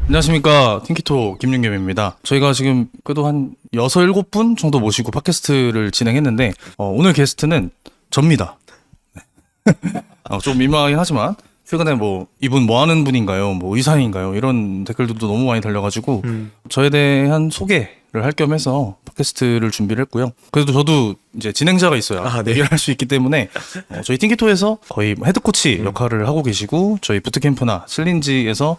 안녕하십니까. 틴키토 김윤겸입니다. 저희가 지금 그래도 한 6, 7분 정도 모시고 팟캐스트를 진행했는데 오늘 게스트는 접니다. 좀 민망하긴 하지만 최근에 뭐 이분 뭐 하는 분인가요? 뭐 의사인가요? 이런 댓글들도 너무 많이 달려가지고 저에 대한 소개를 할 겸해서 팟캐스트를 준비를 했고요. 그래도 저도 이제 진행자가 있어야 네. 얘기를 할 수 있기 때문에 저희 틴키토에서 거의 헤드코치 역할을 하고 계시고 저희 부트캠프나 슬린지에서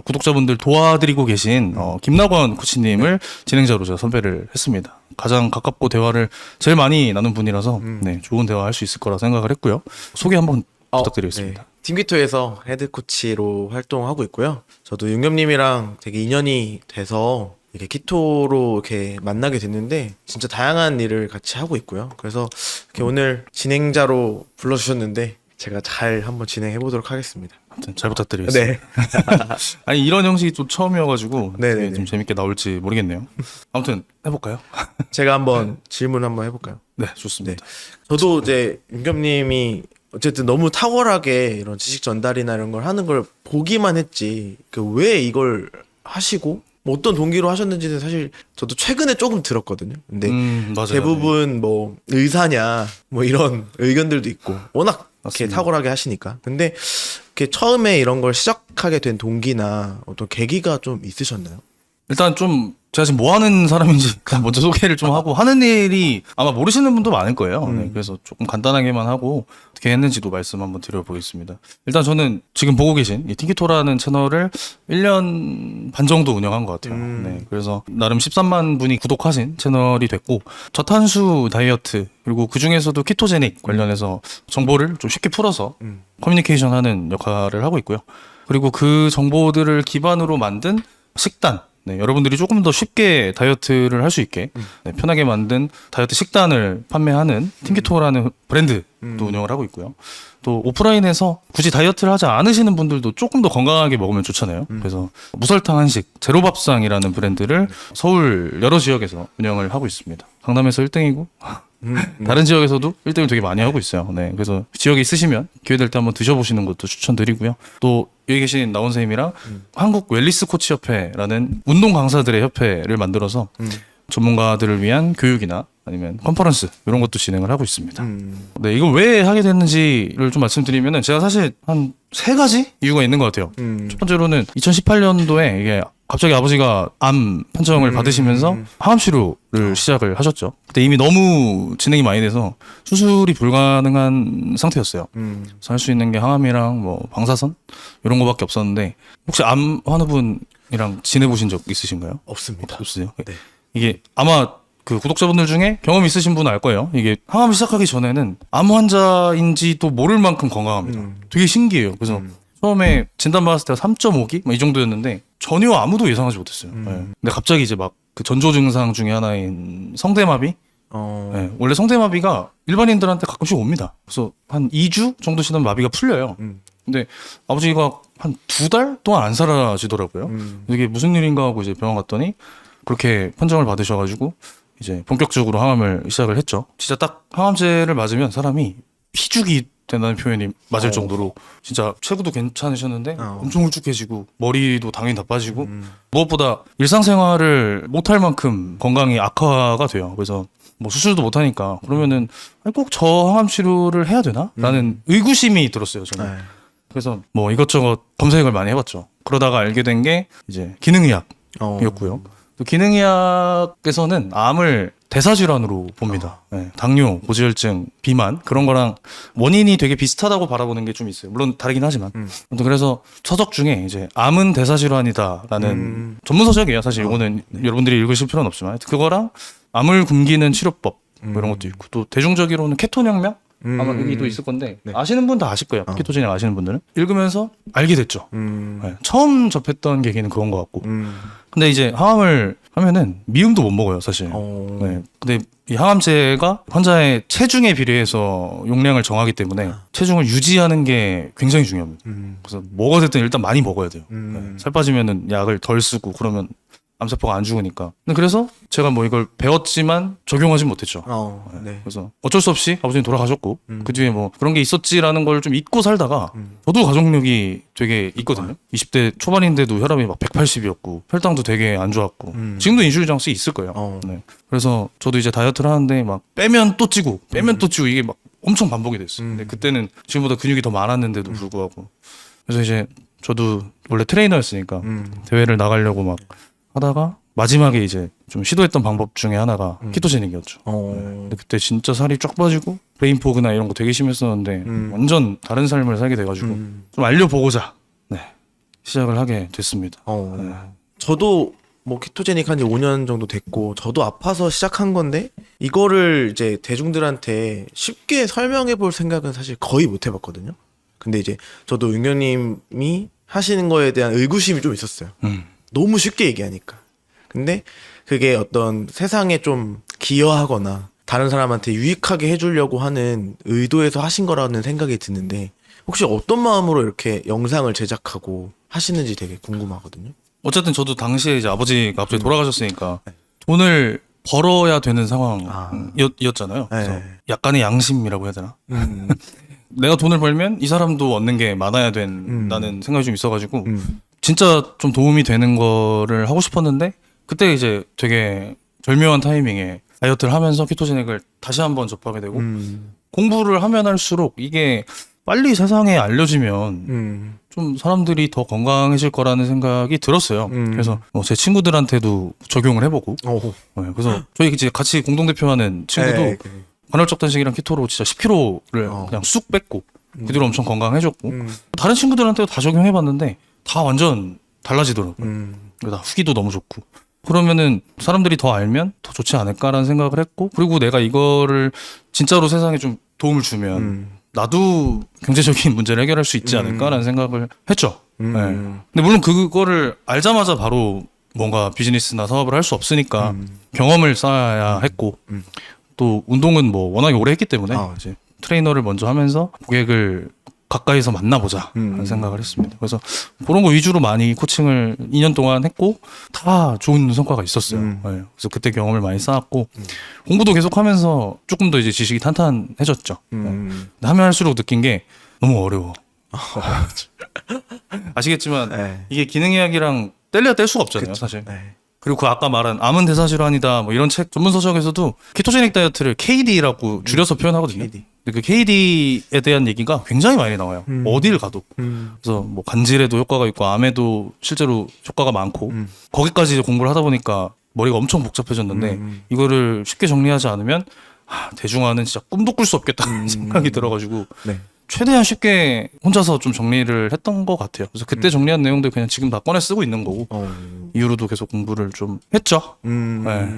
구독자분들 도와드리고 계신 김낙원 코치님을 진행자로 제가 선배를 했습니다. 가장 가깝고 대화를 제일 많이 나눈 분이라서 네, 좋은 대화 할 수 있을 거라 생각을 했고요. 소개 한번 부탁드리겠습니다. 네. 팀기토에서 헤드코치로 활동하고 있고요. 저도 윤겸님이랑 되게 인연이 돼서 이렇게 키토로 이렇게 만나게 됐는데 진짜 다양한 일을 같이 하고 있고요. 그래서 이렇게 오늘 진행자로 불러주셨는데 제가 잘 한번 진행해 보도록 하겠습니다. 아무튼 잘 부탁드리겠습니다. 네. 아니 이런 형식이 또 처음이어가지고 네네네. 되게 좀 재밌게 나올지 모르겠네요. 아무튼 해볼까요? 제가 한번 질문 한번 해볼까요? 네, 좋습니다. 저도 이제 윤겸님이 어쨌든 너무 탁월하게 이런 지식 전달이나 이런 걸 하는 걸 보기만 했지 그 왜 이걸 하시고 뭐 어떤 동기로 하셨는지는 사실 저도 최근에 조금 들었거든요. 근데 맞아요. 대부분 뭐 의사냐 뭐 이런 의견들도 있고 워낙 이렇게 맞습니다. 탁월하게 하시니까. 근데 이렇게 처음에 이런 걸 시작하게 된 동기나 어떤 계기가 좀 있으셨나요? 일단 좀 제가 지금 뭐 하는 사람인지 일단 먼저 소개를 좀 하고 하는 일이 아마 모르시는 분도 많을 거예요. 네, 그래서 조금 간단하게만 하고 어떻게 했는지도 말씀 한번 드려보겠습니다. 일단 저는 지금 보고 계신 이 틴키토라는 채널을 1년 반 정도 운영한 것 같아요. 네, 그래서 나름 13만 분이 구독하신 채널이 됐고 저탄수 다이어트 그리고 그 중에서도 키토제닉 관련해서 정보를 좀 쉽게 풀어서 커뮤니케이션 하는 역할을 하고 있고요. 그리고 그 정보들을 기반으로 만든 식단 네, 여러분들이 조금 더 쉽게 다이어트를 할 수 있게 네, 편하게 만든 다이어트 식단을 판매하는 틴키토라는 브랜드도 운영을 하고 있고요. 또 오프라인에서 굳이 다이어트를 하지 않으시는 분들도 조금 더 건강하게 먹으면 좋잖아요. 그래서 무설탕 한식 제로밥상이라는 브랜드를 서울 여러 지역에서 운영을 하고 있습니다. 강남에서 1등이고 다른 지역에서도 1등을 되게 많이 하고 있어요. 네, 그래서 지역에 있으시면 기회 될 때 한번 드셔보시는 것도 추천드리고요. 또 여기 계신 나온 선생님이랑 한국 웰리스 코치 협회라는 운동 강사들의 협회를 만들어서 전문가들을 위한 교육이나 아니면 컨퍼런스 이런 것도 진행을 하고 있습니다. 네, 이걸 왜 하게 됐는지를 좀 말씀드리면은 제가 사실 한 3가지 이유가 있는 것 같아요. 첫 번째로는 2018년도에 이게 갑자기 아버지가 암 판정을 받으시면서 항암 치료를 시작을 하셨죠. 그때 이미 너무 진행이 많이 돼서 수술이 불가능한 상태였어요. 그래서 할 수 있는 게 항암이랑 뭐 방사선 이런 거밖에 없었는데 혹시 암 환우분이랑 지내보신 적 있으신가요? 없습니다. 없으세요? 네. 이게 아마 그 구독자분들 중에 경험 있으신 분은 알 거예요. 이게 항암 시작하기 전에는 암 환자인지도 모를 만큼 건강합니다. 되게 신기해요. 그래서 처음에 진단받았을 때가 3.5기? 이 정도였는데 전혀 아무도 예상하지 못했어요. 네. 근데 갑자기 이제 막 그 전조 증상 중에 하나인 성대마비? 네. 원래 성대마비가 일반인들한테 가끔씩 옵니다. 그래서 한 2주 정도 지나면 마비가 풀려요. 근데 아버지가 한 2달 동안 안 사라지더라고요. 이게 무슨 일인가 하고 이제 병원 갔더니 그렇게 판정을 받으셔가지고 이제 본격적으로 항암을 시작을 했죠. 진짜 딱 항암제를 맞으면 사람이 피죽이 된다는 표현이 맞을 정도로 진짜 체구도 괜찮으셨는데 엄청 훌쭉해지고 머리도 당연히 다 빠지고 무엇보다 일상생활을 못할 만큼 건강이 악화가 돼요. 그래서 뭐 수술도 못하니까 그러면은 꼭 저 항암 치료를 해야 되나? 라는 의구심이 들었어요, 저는. 네. 그래서 뭐 이것저것 검색을 많이 해봤죠. 그러다가 알게 된 게 이제 기능의학이었고요. 또 기능의학에서는 암을 대사질환으로 봅니다. 네, 당뇨, 고지혈증, 비만 그런 거랑 원인이 되게 비슷하다고 바라보는 게 좀 있어요. 물론 다르긴 하지만. 아무튼 그래서 서적 중에 이제 암은 대사질환이다라는 전문 서적이에요. 사실 이거는 여러분들이 읽으실 필요는 없지만 그거랑 암을 굶기는 치료법 뭐 이런 것도 있고 또 대중적으로는 케톤혁명 아마 여기도 있을 건데 네. 아시는 분 다 아실 거예요. 키토제닉 아시는 분들은 읽으면서 알게 됐죠. 네, 처음 접했던 계기는 그건 것 같고. 근데 이제 항암을 하면은 미음도 못 먹어요, 사실. 네. 근데 이 항암제가 환자의 체중에 비례해서 용량을 정하기 때문에 체중을 유지하는 게 굉장히 중요합니다. 그래서 뭐가 됐든 일단 많이 먹어야 돼요. 네. 살 빠지면은 약을 덜 쓰고 그러면 암세포가 안 죽으니까. 근데 그래서 제가 뭐 이걸 배웠지만 적용하진 못했죠. 네. 그래서 어쩔 수 없이 아버지는 돌아가셨고 음. 그 뒤에 뭐 그런 게 있었지라는 걸 좀 잊고 살다가 음. 저도 가족력이 되게 있거든요. 20대 초반인데도 혈압이 막 180이었고 혈당도 되게 안 좋았고 지금도 인슐린 장치 있을 거예요. 네. 그래서 저도 이제 다이어트를 하는데 막 빼면 또 찌고 빼면 또 찌고 이게 막 엄청 반복이 됐어요. 근데 그때는 지금보다 근육이 더 많았는데도 불구하고 그래서 이제 저도 원래 트레이너였으니까 대회를 나가려고 막 하다가 마지막에 이제 좀 시도했던 방법 중에 하나가 키토제닉이었죠. 근데 그때 진짜 살이 쫙 빠지고 브레인포그나 이런 거 되게 심했었는데 완전 다른 삶을 살게 돼가지고 좀 알려보고자 네, 시작을 하게 됐습니다. 저도 뭐 키토제닉 한 지 5년 정도 됐고 저도 아파서 시작한 건데 이거를 이제 대중들한테 쉽게 설명해 볼 생각은 사실 거의 못 해봤거든요. 근데 이제 저도 윤경님이 하시는 거에 대한 의구심이 좀 있었어요. 너무 쉽게 얘기하니까. 근데 그게 어떤 세상에 좀 기여하거나 다른 사람한테 유익하게 해주려고 하는 의도에서 하신 거라는 생각이 드는데 혹시 어떤 마음으로 이렇게 영상을 제작하고 하시는지 되게 궁금하거든요. 어쨌든 저도 당시에 이제 아버지가 갑자기 돌아가셨으니까 돈을 벌어야 되는 상황이었잖아요. 그래서 네. 약간의 양심이라고 해야 되나? 내가 돈을 벌면 이 사람도 얻는 게 많아야 된다는 생각이 좀 있어가지고 진짜 좀 도움이 되는 거를 하고 싶었는데 그때 이제 되게 절묘한 타이밍에 다이어트를 하면서 키토제닉을 다시 한번 접하게 되고 공부를 하면 할수록 이게 빨리 세상에 알려지면 좀 사람들이 더 건강해질 거라는 생각이 들었어요. 그래서 제 친구들한테도 적용을 해보고 네, 그래서 저희 이제 같이 공동대표하는 친구도 네, 간헐적 단식이랑 키토로 진짜 10kg를 그냥 쑥 뺐고 그 뒤로 엄청 건강해졌고 다른 친구들한테도 다 적용해봤는데 다 완전 달라지더라고요. 다 후기도 너무 좋고 그러면은 사람들이 더 알면 더 좋지 않을까라는 생각을 했고 그리고 내가 이거를 진짜로 세상에 좀 도움을 주면 나도 경제적인 문제를 해결할 수 있지 않을까라는 생각을 했죠. 네. 근데 물론 그거를 알자마자 바로 뭔가 비즈니스나 사업을 할 수 없으니까 경험을 쌓아야 했고 또 운동은 뭐 워낙에 오래 했기 때문에 이제 트레이너를 먼저 하면서 고객을 가까이서 만나보자 하는 생각을 했습니다. 그래서 그런 거 위주로 많이 코칭을 2년 동안 했고 다 좋은 성과가 있었어요. 네. 그래서 그때 경험을 많이 쌓았고 공부도 계속하면서 조금 더 이제 지식이 탄탄해졌죠. 네. 근데 하면 할수록 느낀 게 너무 어려워. 아시겠지만 네. 이게 기능의학이랑 뗄래야 뗄 수가 없잖아요, 사실. 그리고 그 아까 말한 암은 대사질환이다 뭐 이런 책 전문 서적에서도 키토제닉 다이어트를 KD라고 줄여서 표현하거든요. KD. 근데 그 KD에 대한 얘기가 굉장히 많이 나와요. 어디를 가도. 그래서 뭐 간질에도 효과가 있고 암에도 실제로 효과가 많고 거기까지 이제 공부를 하다 보니까 머리가 엄청 복잡해졌는데 이거를 쉽게 정리하지 않으면 대중화는 진짜 꿈도 꿀 수 없겠다는 생각이 들어가지고 네. 최대한 쉽게 혼자서 좀 정리를 했던 것 같아요. 그래서 그때 정리한 내용들 그냥 지금 다 꺼내 쓰고 있는 거고 이후로도 계속 공부를 좀 했죠. 네.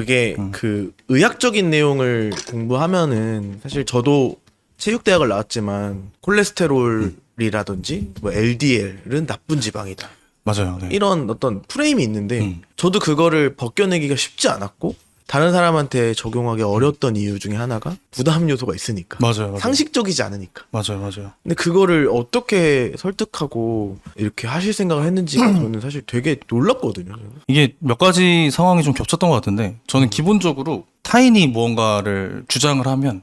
이게 그 의학적인 내용을 공부하면은 사실 저도 체육대학을 나왔지만 콜레스테롤이라든지 뭐 LDL은 나쁜 지방이다. 맞아요. 네. 이런 어떤 프레임이 있는데 저도 그거를 벗겨내기가 쉽지 않았고 다른 사람한테 적용하기 어려웠던 이유 중에 하나가 부담 요소가 있으니까. 맞아요. 상식적이지 않으니까. 맞아요. 근데 그거를 어떻게 설득하고 이렇게 하실 생각을 했는지가 저는 사실 되게 놀랐거든요. 이게 몇 가지 상황이 좀 겹쳤던 것 같은데 저는 기본적으로 타인이 무언가를 주장을 하면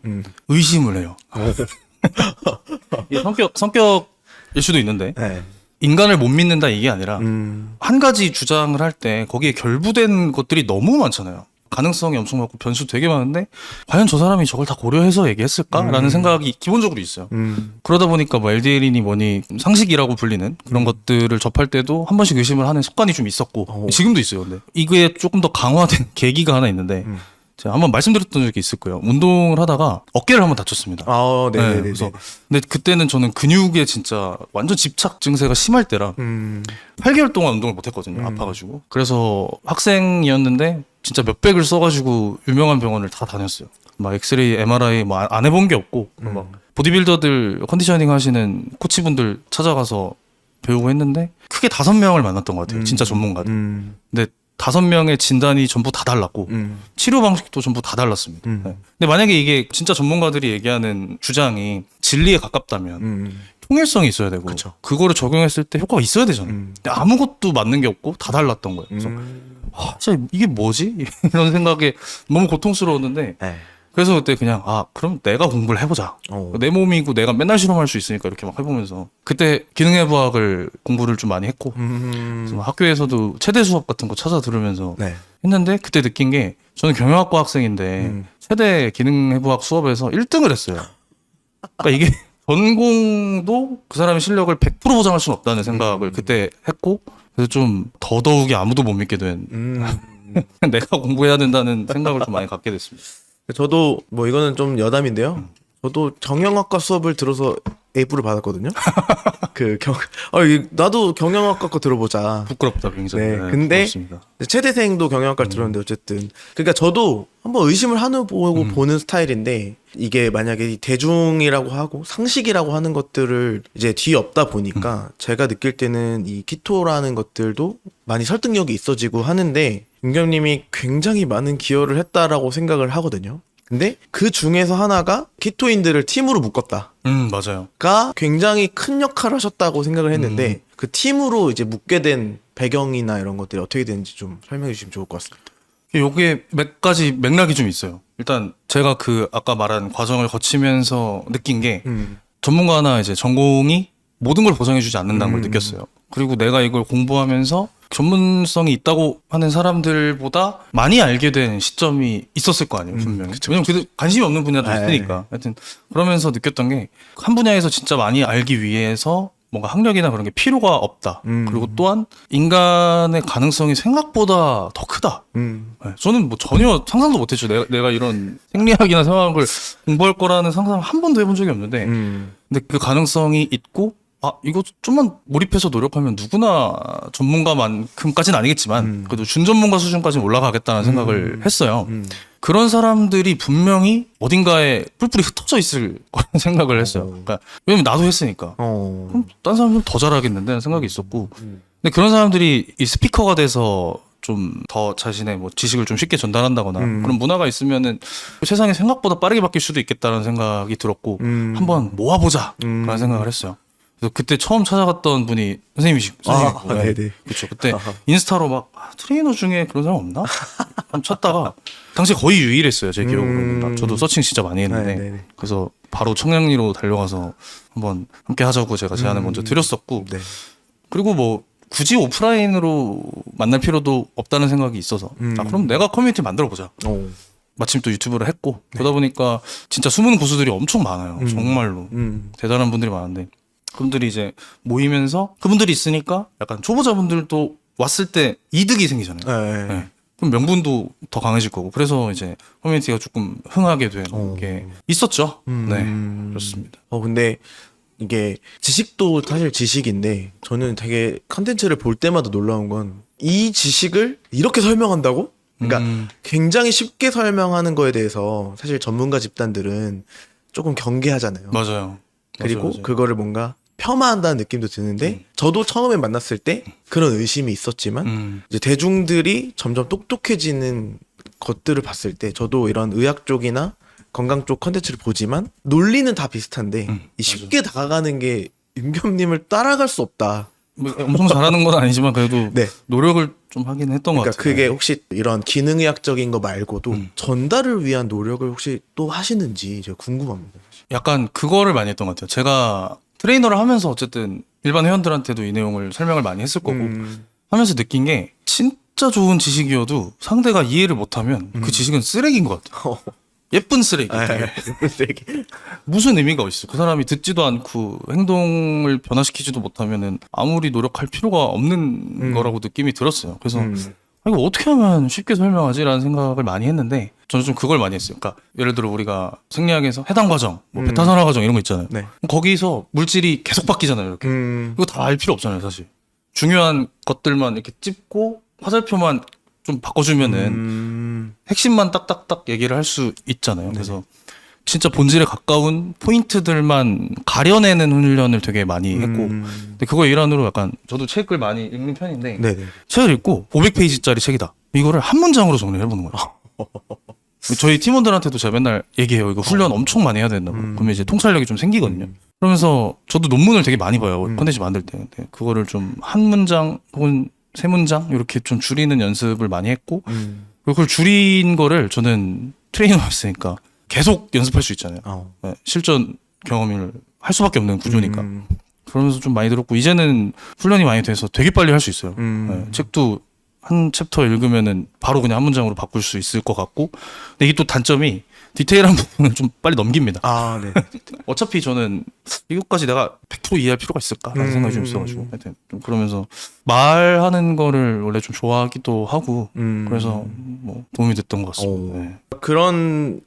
의심을 해요. 이게 성격일 수도 있는데 네. 인간을 못 믿는다 이게 아니라 한 가지 주장을 할 때 거기에 결부된 것들이 너무 많잖아요. 가능성이 엄청 많고 변수 되게 많은데 과연 저 사람이 저걸 다 고려해서 얘기했을까라는 생각이 기본적으로 있어요. 그러다 보니까 뭐 LDL이니 뭐니 상식이라고 불리는 그런 것들을 접할 때도 한 번씩 의심을 하는 습관이 좀 있었고 지금도 있어요. 근데 이게 조금 더 강화된 계기가 하나 있는데 제가 한번 말씀드렸던 적이 있을 거예요. 운동을 하다가 어깨를 한번 다쳤습니다. 네네네. 그래서 근데 그때는 저는 근육에 진짜 완전 집착 증세가 심할 때라 8개월 동안 운동을 못 했거든요. 아파가지고. 그래서 학생이었는데 진짜 몇백을 써가지고 유명한 병원을 다 다녔어요. 막 엑스레이, MRI 뭐 안 해본 게 없고 막 보디빌더들 컨디셔닝 하시는 코치분들 찾아가서 배우고 했는데 크게 5명을 만났던 것 같아요. 진짜 전문가들. 근데 5명의 진단이 전부 다 달랐고 치료 방식도 전부 다 달랐습니다. 네. 근데 만약에 이게 진짜 전문가들이 얘기하는 주장이 진리에 가깝다면 통일성이 있어야 되고 그쵸. 그거를 적용했을 때 효과가 있어야 되잖아요. 근데 아무것도 맞는 게 없고 다 달랐던 거예요. 그래서 진짜 이게 뭐지? 이런 생각에 너무 고통스러웠는데 네. 그래서 그때 그냥 그럼 내가 공부를 해보자. 내 몸이고 내가 맨날 실험할 수 있으니까 이렇게 막 해보면서 그때 기능해부학을 공부를 좀 많이 했고 그래서 막 학교에서도 최대 수업 같은 거 찾아 들으면서 네. 했는데 그때 느낀 게 저는 경영학과 학생인데 최대 기능해부학 수업에서 1등을 했어요. 그러니까 이게 전공도 그 사람의 실력을 100% 보장할 수는 없다는 생각을 그때 했고 그래서 좀 더더욱이 아무도 못 믿게 된 내가 공부해야 된다는 생각을 좀 많이 갖게 됐습니다. 저도 뭐 이거는 좀 여담인데요. 저도 경영학과 수업을 들어서 A뿔을 받았거든요. 나도 경영학과 거 들어보자. 부끄럽다 굉장히. 네, 네, 근데 부끄럽습니다. 최대생도 경영학과를 들었는데 어쨌든 그러니까 저도 한번 의심을 하는 보고 보는 스타일인데 이게 만약에 이 대중이라고 하고 상식이라고 하는 것들을 이제 뒤엎다 보니까 제가 느낄 때는 이 키토라는 것들도 많이 설득력이 있어지고 하는데 윤겸님이 굉장히 많은 기여를 했다라고 생각을 하거든요. 근데 그 중에서 하나가 키토인들을 팀으로 묶었다. 맞아요. 가 굉장히 큰 역할을 하셨다고 생각을 했는데 그 팀으로 이제 묶게 된 배경이나 이런 것들이 어떻게 되는지 좀 설명해 주시면 좋을 것 같습니다. 요게 몇 가지 맥락이 좀 있어요. 일단 제가 그 아까 말한 과정을 거치면서 느낀 게 전문가나 이제 전공이 모든 걸 보장해주지 않는다는 걸 느꼈어요. 그리고 내가 이걸 공부하면서 전문성이 있다고 하는 사람들보다 많이 알게 된 시점이 있었을 거 아니에요, 분명히. 왜냐면 그 관심이 없는 분야도 있으니까. 하여튼 그러면서 느꼈던 게 한 분야에서 진짜 많이 알기 위해서 뭔가 학력이나 그런 게 필요가 없다. 그리고 또한 인간의 가능성이 생각보다 더 크다. 네, 저는 뭐 전혀 상상도 못했죠. 내가 이런 생리학이나 생화학을 공부할 거라는 상상을 한 번도 해본 적이 없는데, 근데 그 가능성이 있고, 이거 좀만 몰입해서 노력하면 누구나 전문가만큼까지는 아니겠지만, 그래도 준전문가 수준까지는 올라가겠다는 생각을 했어요. 그런 사람들이 분명히 어딘가에 뿔뿔이 흩어져 있을 거라는 생각을 했어요. 그러니까 왜냐면 나도 했으니까. 그럼 딴 사람들은 더 잘하겠는데 하는 생각이 있었고. 근데 그런 사람들이 이 스피커가 돼서 좀 더 자신의 뭐 지식을 좀 쉽게 전달한다거나 그런 문화가 있으면은 세상이 생각보다 빠르게 바뀔 수도 있겠다는 생각이 들었고 한번 모아보자 그런 생각을 했어요. 그래서 그때 처음 찾아갔던 분이 선생님이시고 네네. 그렇죠. 그때 인스타로 막 트레이너 중에 그런 사람 없나? 한번 찾다가 당시 거의 유일했어요. 제 기억으로는. 저도 서칭 진짜 많이 했는데 네네. 그래서 바로 청량리로 달려가서 한번 함께 하자고 제가 제안을 먼저 드렸었고 네. 그리고 뭐 굳이 오프라인으로 만날 필요도 없다는 생각이 있어서 그럼 내가 커뮤니티 만들어보자. 마침 또 유튜브를 했고 그러다 보니까 진짜 숨은 고수들이 엄청 많아요. 정말로 대단한 분들이 많은데 그분들이 이제 모이면서 그분들이 있으니까 약간 초보자분들도 왔을 때 이득이 생기잖아요. 네. 그럼 명분도 더 강해질 거고 그래서 이제 커뮤니티가 조금 흥하게 된 게 있었죠. 네, 그렇습니다. 근데 이게 지식도 사실 지식인데 저는 되게 컨텐츠를 볼 때마다 놀라운 건 이 지식을 이렇게 설명한다고? 그러니까 굉장히 쉽게 설명하는 거에 대해서 사실 전문가 집단들은 조금 경계하잖아요. 맞아요. 그리고 맞아요. 그거를 뭔가 폄하한다는 느낌도 드는데 저도 처음에 만났을 때 그런 의심이 있었지만 이제 대중들이 점점 똑똑해지는 것들을 봤을 때 저도 이런 의학 쪽이나 건강 쪽 컨텐츠를 보지만 논리는 다 비슷한데 이 쉽게 다가가는 게 윤겸님을 따라갈 수 없다. 뭐 엄청 잘하는 건 아니지만 그래도 네. 노력을 좀 하긴 했던 것 그러니까 같아요. 그게 혹시 이런 기능의학적인 거 말고도 전달을 위한 노력을 혹시 또 하시는지 제가 궁금합니다. 약간 그거를 많이 했던 것 같아요. 제가 트레이너를 하면서 어쨌든 일반 회원들한테도 이 내용을 설명을 많이 했을 거고 하면서 느낀 게 진짜 좋은 지식이어도 상대가 이해를 못하면 그 지식은 쓰레기인 것 같아요. 예쁜 쓰레기. 예쁜 쓰레기. 무슨 의미가 있어? 그 사람이 듣지도 않고 행동을 변화시키지도 못하면은 아무리 노력할 필요가 없는 거라고 느낌이 들었어요. 그래서 이거 어떻게 하면 쉽게 설명하지라는 생각을 많이 했는데 저는 좀 그걸 많이 했어요. 그러니까 예를 들어 우리가 생리학에서 해당 과정, 뭐 베타산화 과정 이런 거 있잖아요. 네. 거기서 물질이 계속 바뀌잖아요. 이렇게. 이거 다 알 필요 없잖아요, 사실. 중요한 것들만 이렇게 찝고 화살표만 좀 바꿔주면은 핵심만 딱딱딱 얘기를 할 수 있잖아요. 그래서 진짜 본질에 가까운 포인트들만 가려내는 훈련을 되게 많이 했고 근데 그거 일환으로 약간 저도 책을 많이 읽는 편인데 네네. 책을 읽고 500페이지짜리 책이다. 이거를 한 문장으로 정리를 해보는 거예요. 저희 팀원들한테도 제가 맨날 얘기해요. 이거 훈련 엄청 많이 해야 된다고. 그러면 이제 통찰력이 좀 생기거든요. 그러면서 저도 논문을 되게 많이 봐요. 컨텐츠 만들 때. 근데 그거를 좀 한 문장 혹은 세 문장 이렇게 좀 줄이는 연습을 많이 했고 그리고 그걸 줄인 거를 저는 트레이너였으니까 계속 연습할 수 있잖아요. 네, 실전 경험을 할 수밖에 없는 구조니까. 그러면서 좀 많이 들었고 이제는 훈련이 많이 돼서 되게 빨리 할 수 있어요. 네, 책도 한 챕터 읽으면은 바로 그냥 한 문장으로 바꿀 수 있을 것 같고 근데 이게 또 단점이 디테일한 부분은 좀 빨리 넘깁니다. 네. 어차피 저는 이것까지 내가 100% 이해할 필요가 있을까라는 생각이 좀 있어가지고 하여튼 좀 그러면서 말하는 거를 원래 좀 좋아하기도 하고 그래서 뭐 도움이 됐던 것 같습니다. 네. 그런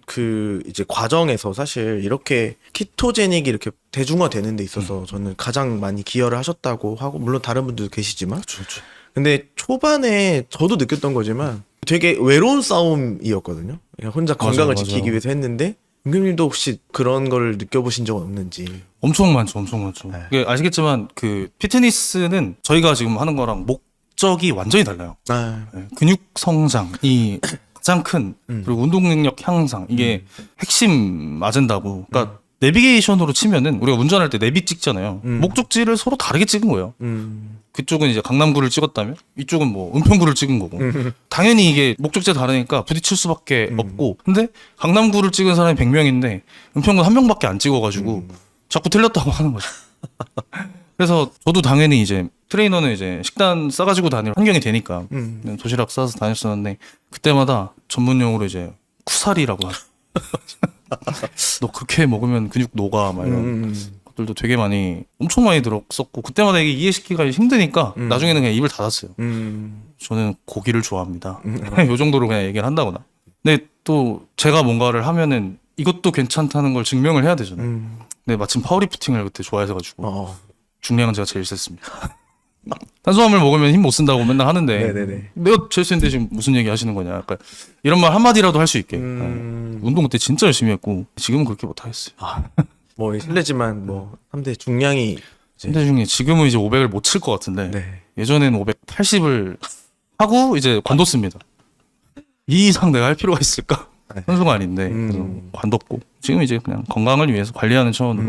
이제 과정에서 사실 이렇게 키토제닉이 이렇게 대중화되는 데 있어서 저는 가장 많이 기여를 하셨다고 하고 물론 다른 분들도 계시지만 그렇죠. 근데 초반에 저도 느꼈던 거지만 되게 외로운 싸움이었거든요. 그냥 혼자 건강을 맞아요. 지키기 위해서 했는데 은경님도 혹시 그런 걸 느껴보신 적은 없는지? 엄청 많죠. 네. 이게 아시겠지만 그 피트니스는 저희가 지금 하는 거랑 목적이 완전히 달라요. 네, 근육 성장이 가장 큰 그리고 운동 능력 향상 이게 핵심 아젠다고. 그러니까 내비게이션으로 치면은 우리가 운전할 때 내비 찍잖아요. 목적지를 서로 다르게 찍은 거예요. 그쪽은 이제 강남구를 찍었다면 이쪽은 뭐 은평구를 찍은 거고 당연히 이게 목적지가 다르니까 부딪힐 수밖에 없고 근데 강남구를 찍은 사람이 100명인데 은평구는 한 명밖에 안 찍어가지고 자꾸 틀렸다고 하는 거죠. 그래서 저도 당연히 이제 트레이너는 이제 식단 싸가지고 다닐 환경이 되니까 도시락 싸서 다녔었는데 그때마다 전문용어로 이제 쿠사리라고 하죠. 너 그렇게 먹으면 근육 녹아 막 이런 것들도 되게 많이 엄청 많이 들었었고 그때마다 이게 이해시키기가 힘드니까 나중에는 그냥 입을 닫았어요. 저는 고기를 좋아합니다. 요 정도로 그냥 얘기를 한다거나. 근데 또 제가 뭔가를 하면은 이것도 괜찮다는 걸 증명을 해야 되잖아요. 근데 마침 파워리프팅을 그때 좋아해서 가지고 중량은 제가 제일 셌습니다. 탄수화물 먹으면 힘 못 쓴다고 맨날 하는데 네네네. 내가 제일 센데 지금 무슨 얘기 하시는 거냐 약간 이런 말 한마디라도 할 수 있게. 운동 그때 진짜 열심히 했고 지금은 그렇게 못 하겠어요. 뭐 실례지만 뭐 3대 중량이 근데 중에 지금은 이제 500을 못 칠 것 같은데 네. 예전에는 580을 하고 이제 관뒀습니다. 이 이상 내가 할 필요가 있을까? 선수가 아닌데 그래서 관뒀고 지금 이제 그냥 건강을 위해서 관리하는 차원으로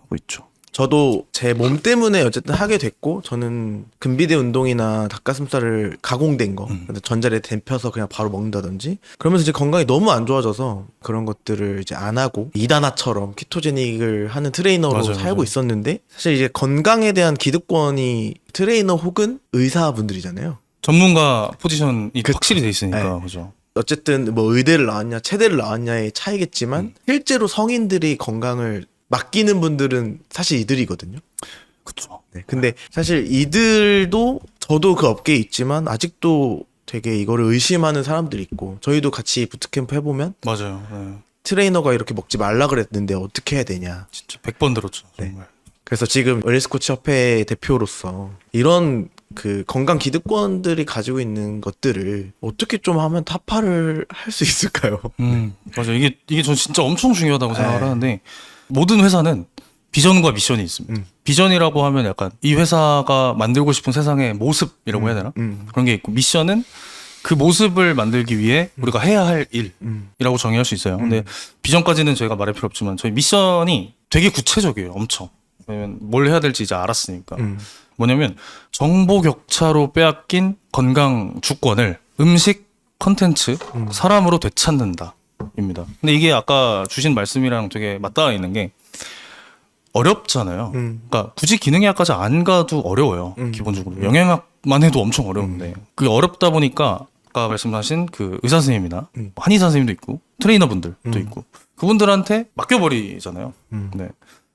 하고 있죠. 저도 제 몸 때문에 어쨌든 하게 됐고 저는 근비대 운동이나 닭가슴살을 가공된 거 전자레인지 데펴서 그냥 바로 먹는다든지 그러면서 이제 건강이 너무 안 좋아져서 그런 것들을 이제 안 하고 이다나처럼 키토제닉을 하는 트레이너로 맞아요, 살고 맞아요. 있었는데 사실 이제 건강에 대한 기득권이 트레이너 혹은 의사분들이잖아요. 전문가 포지션이 확실히 돼 있으니까 네. 그죠. 어쨌든 뭐 의대를 나왔냐 체대를 나왔냐의 차이겠지만 실제로 성인들이 건강을 맡기는 분들은 사실 이들이거든요. 그렇죠. 네, 근데 사실 이들도 저도 그 업계에 있지만 아직도 되게 이거를 의심하는 사람들이 있고 저희도 같이 부트캠프 해보면 맞아요. 네. 트레이너가 이렇게 먹지 말라 그랬는데 어떻게 해야 되냐. 진짜 100번 들었죠. 네. 정말. 그래서 지금 웰니스 코치 협회 대표로서 이런 그 건강 기득권들이 가지고 있는 것들을 어떻게 좀 하면 타파를 할 수 있을까요? 맞아. 이게 전 진짜 엄청 중요하다고 생각을 네. 하는데 모든 회사는 비전과 미션이 있습니다. 비전이라고 하면 약간 이 회사가 만들고 싶은 세상의 모습이라고 해야 되나? 그런 게 있고 미션은 그 모습을 만들기 위해 우리가 해야 할 일이라고 정의할 수 있어요. 근데 비전까지는 저희가 말할 필요 없지만 저희 미션이 되게 구체적이에요. 엄청. 왜냐면 뭘 해야 될지 이제 알았으니까. 뭐냐면 정보 격차로 빼앗긴 건강 주권을 음식, 컨텐츠, 사람으로 되찾는다. 입니다. 근데 이게 아까 주신 말씀이랑 되게 맞닿아 있는 게 어렵잖아요. 그러니까 굳이 기능의학까지 안 가도 어려워요. 기본적으로 영양학만 해도 엄청 어려운데 그게 어렵다 보니까 아까 말씀하신 그 의사 선생님이나 한의사 선생님도 있고 트레이너분들도 있고 그분들한테 맡겨버리잖아요. 네.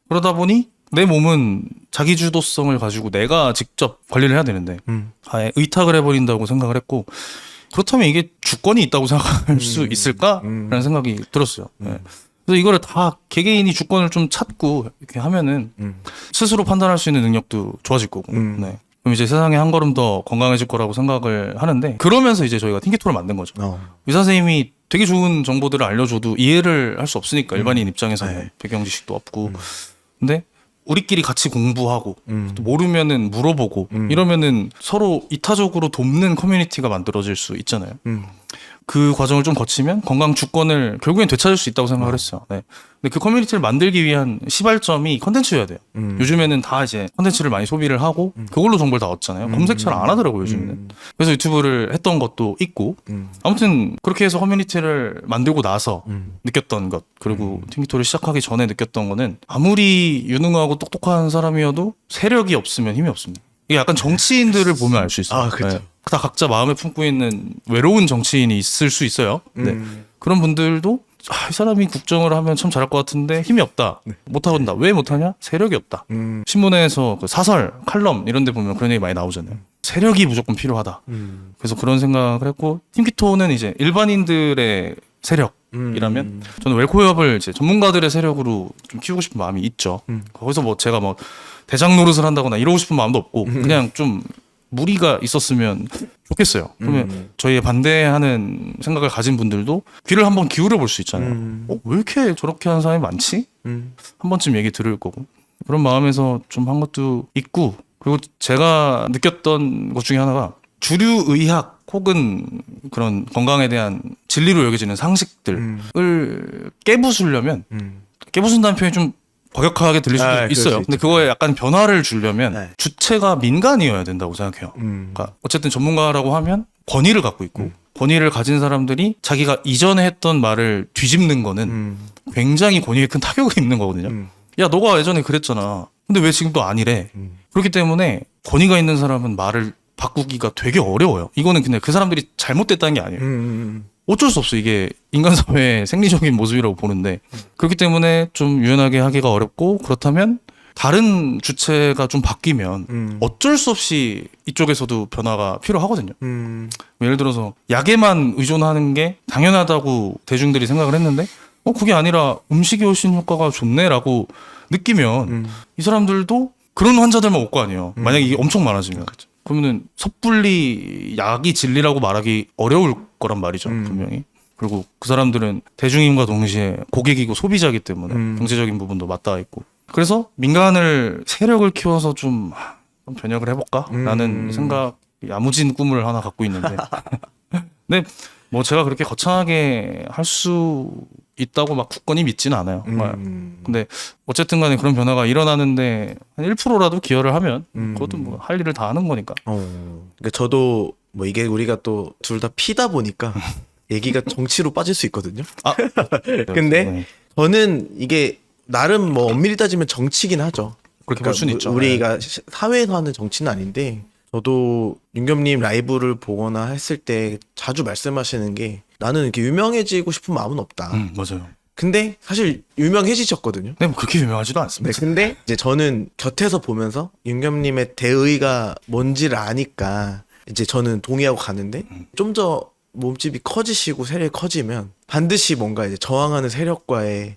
그러다 보니 내 몸은 자기 주도성을 가지고 내가 직접 관리를 해야 되는데 아예 의탁을 해버린다고 생각을 했고 그렇다면 이게 주권이 있다고 생각할 수 있을까라는 생각이 들었어요. 네. 그래서 이거를 다 개개인이 주권을 좀 찾고 이렇게 하면은 스스로 판단할 수 있는 능력도 좋아질 거고. 네. 그럼 이제 세상에 한 걸음 더 건강해질 거라고 생각을 하는데 그러면서 이제 저희가 틴키토를 만든 거죠. 의사 선생님이 되게 좋은 정보들을 알려줘도 이해를 할 수 없으니까 일반인 입장에서는 네. 배경 지식도 없고. 근데 우리끼리 같이 공부하고 또 모르면은 물어보고 이러면은 서로 이타적으로 돕는 커뮤니티가 만들어질 수 있잖아요. 그 과정을 좀 거치면 건강 주권을 결국엔 되찾을 수 있다고 생각을 했어요. 네. 근데 그 커뮤니티를 만들기 위한 시발점이 컨텐츠여야 돼요. 요즘에는 다 이제 컨텐츠를 많이 소비를 하고 그걸로 정보를 다 얻잖아요. 검색 잘 안 하더라고요, 요즘에는. 그래서 유튜브를 했던 것도 있고 아무튼 그렇게 해서 커뮤니티를 만들고 나서 느꼈던 것, 그리고 팅기토를 시작하기 전에 느꼈던 거는 아무리 유능하고 똑똑한 사람이어도 세력이 없으면 힘이 없습니다. 이게 약간 정치인들을 보면 알 수 있어요. 아, 그렇죠. 네. 다 각자 마음에 품고 있는 외로운 정치인이 있을 수 있어요. 네. 그런 분들도 이 사람이 국정을 하면 참 잘할 것 같은데 힘이 없다. 못한다. 왜 못하냐? 세력이 없다. 신문에서 그 사설, 칼럼 이런 데 보면 그런 얘기 많이 나오잖아요. 세력이 무조건 필요하다. 그래서 그런 생각을 했고, 팀키토는 이제 일반인들의 세력이라면 저는 웰코협을 이제 전문가들의 세력으로 좀 키우고 싶은 마음이 있죠. 거기서 뭐 제가 뭐 대장 노릇을 한다거나 이러고 싶은 마음도 없고 그냥 좀 무리가 있었으면 좋겠어요. 그러면 저희의 반대하는 생각을 가진 분들도 귀를 한번 기울여 볼 수 있잖아요. 왜 이렇게 저렇게 하는 사람이 많지? 한 번쯤 얘기 들을 거고. 그런 마음에서 좀 한 것도 있고, 그리고 제가 느꼈던 것 중에 하나가 주류 의학 혹은 그런 건강에 대한 진리로 여겨지는 상식들을 깨부수려면 깨부순다는 표현이 좀 과격하게 들릴 수도 그럴 있어요. 수 근데 있죠. 그거에 약간 변화를 주려면 네. 주체가 민간이어야 된다고 생각해요. 그러니까 어쨌든 전문가라고 하면 권위를 갖고 있고 권위를 가진 사람들이 자기가 이전에 했던 말을 뒤집는 거는 굉장히 권위에 큰 타격이 있는 거거든요. 야, 너가 예전에 그랬잖아. 근데 왜 지금 또 아니래? 그렇기 때문에 권위가 있는 사람은 말을 바꾸기가 되게 어려워요. 이거는 근데 그 사람들이 잘못됐다는 게 아니에요. 어쩔 수 없어. 이게 인간 사회의 생리적인 모습이라고 보는데 그렇기 때문에 좀 유연하게 하기가 어렵고, 그렇다면 다른 주체가 좀 바뀌면 어쩔 수 없이 이쪽에서도 변화가 필요하거든요. 예를 들어서 약에만 의존하는 게 당연하다고 대중들이 생각을 했는데 그게 아니라 음식이 훨씬 효과가 좋네라고 느끼면 이 사람들도 그런 환자들만 올 거 아니에요. 만약에 이게 엄청 많아지면. 그러면은 섣불리 약이 진리라고 말하기 어려울 거란 말이죠, 분명히. 그리고 그 사람들은 대중임과 동시에 고객이고 소비자이기 때문에 경제적인 부분도 맞닿아 있고. 그래서 민간을 세력을 키워서 좀 변혁을 해볼까? 라는 생각, 야무진 꿈을 하나 갖고 있는데. 근데 뭐 제가 그렇게 거창하게 할 수 있다고 막 굳건히 믿지는 않아요. 근데 어쨌든 간에 그런 변화가 일어나는데 한 1%라도 기여를 하면 그것도 뭐 할 일을 다 하는 거니까. 그러니까 저도 뭐 이게 우리가 또 둘 다 피다 보니까 얘기가 정치로 빠질 수 있거든요. 근데 네. 저는 이게 나름 뭐 엄밀히 따지면 정치긴 하죠. 그렇게 볼 수는 있죠. 우리가 사회에서 하는 정치는 아닌데, 저도 윤겸님 라이브를 보거나 했을 때 자주 말씀하시는 게, 나는 이렇게 유명해지고 싶은 마음은 없다. 맞아요. 근데 사실 유명해지셨거든요. 네, 뭐 그렇게 유명하지도 네, 않습니다. 근데 이제 저는 곁에서 보면서 윤겸님의 대의가 뭔지를 아니까 이제 저는 동의하고 가는데, 좀 더 몸집이 커지시고 세력이 커지면 반드시 뭔가 이제 저항하는 세력과의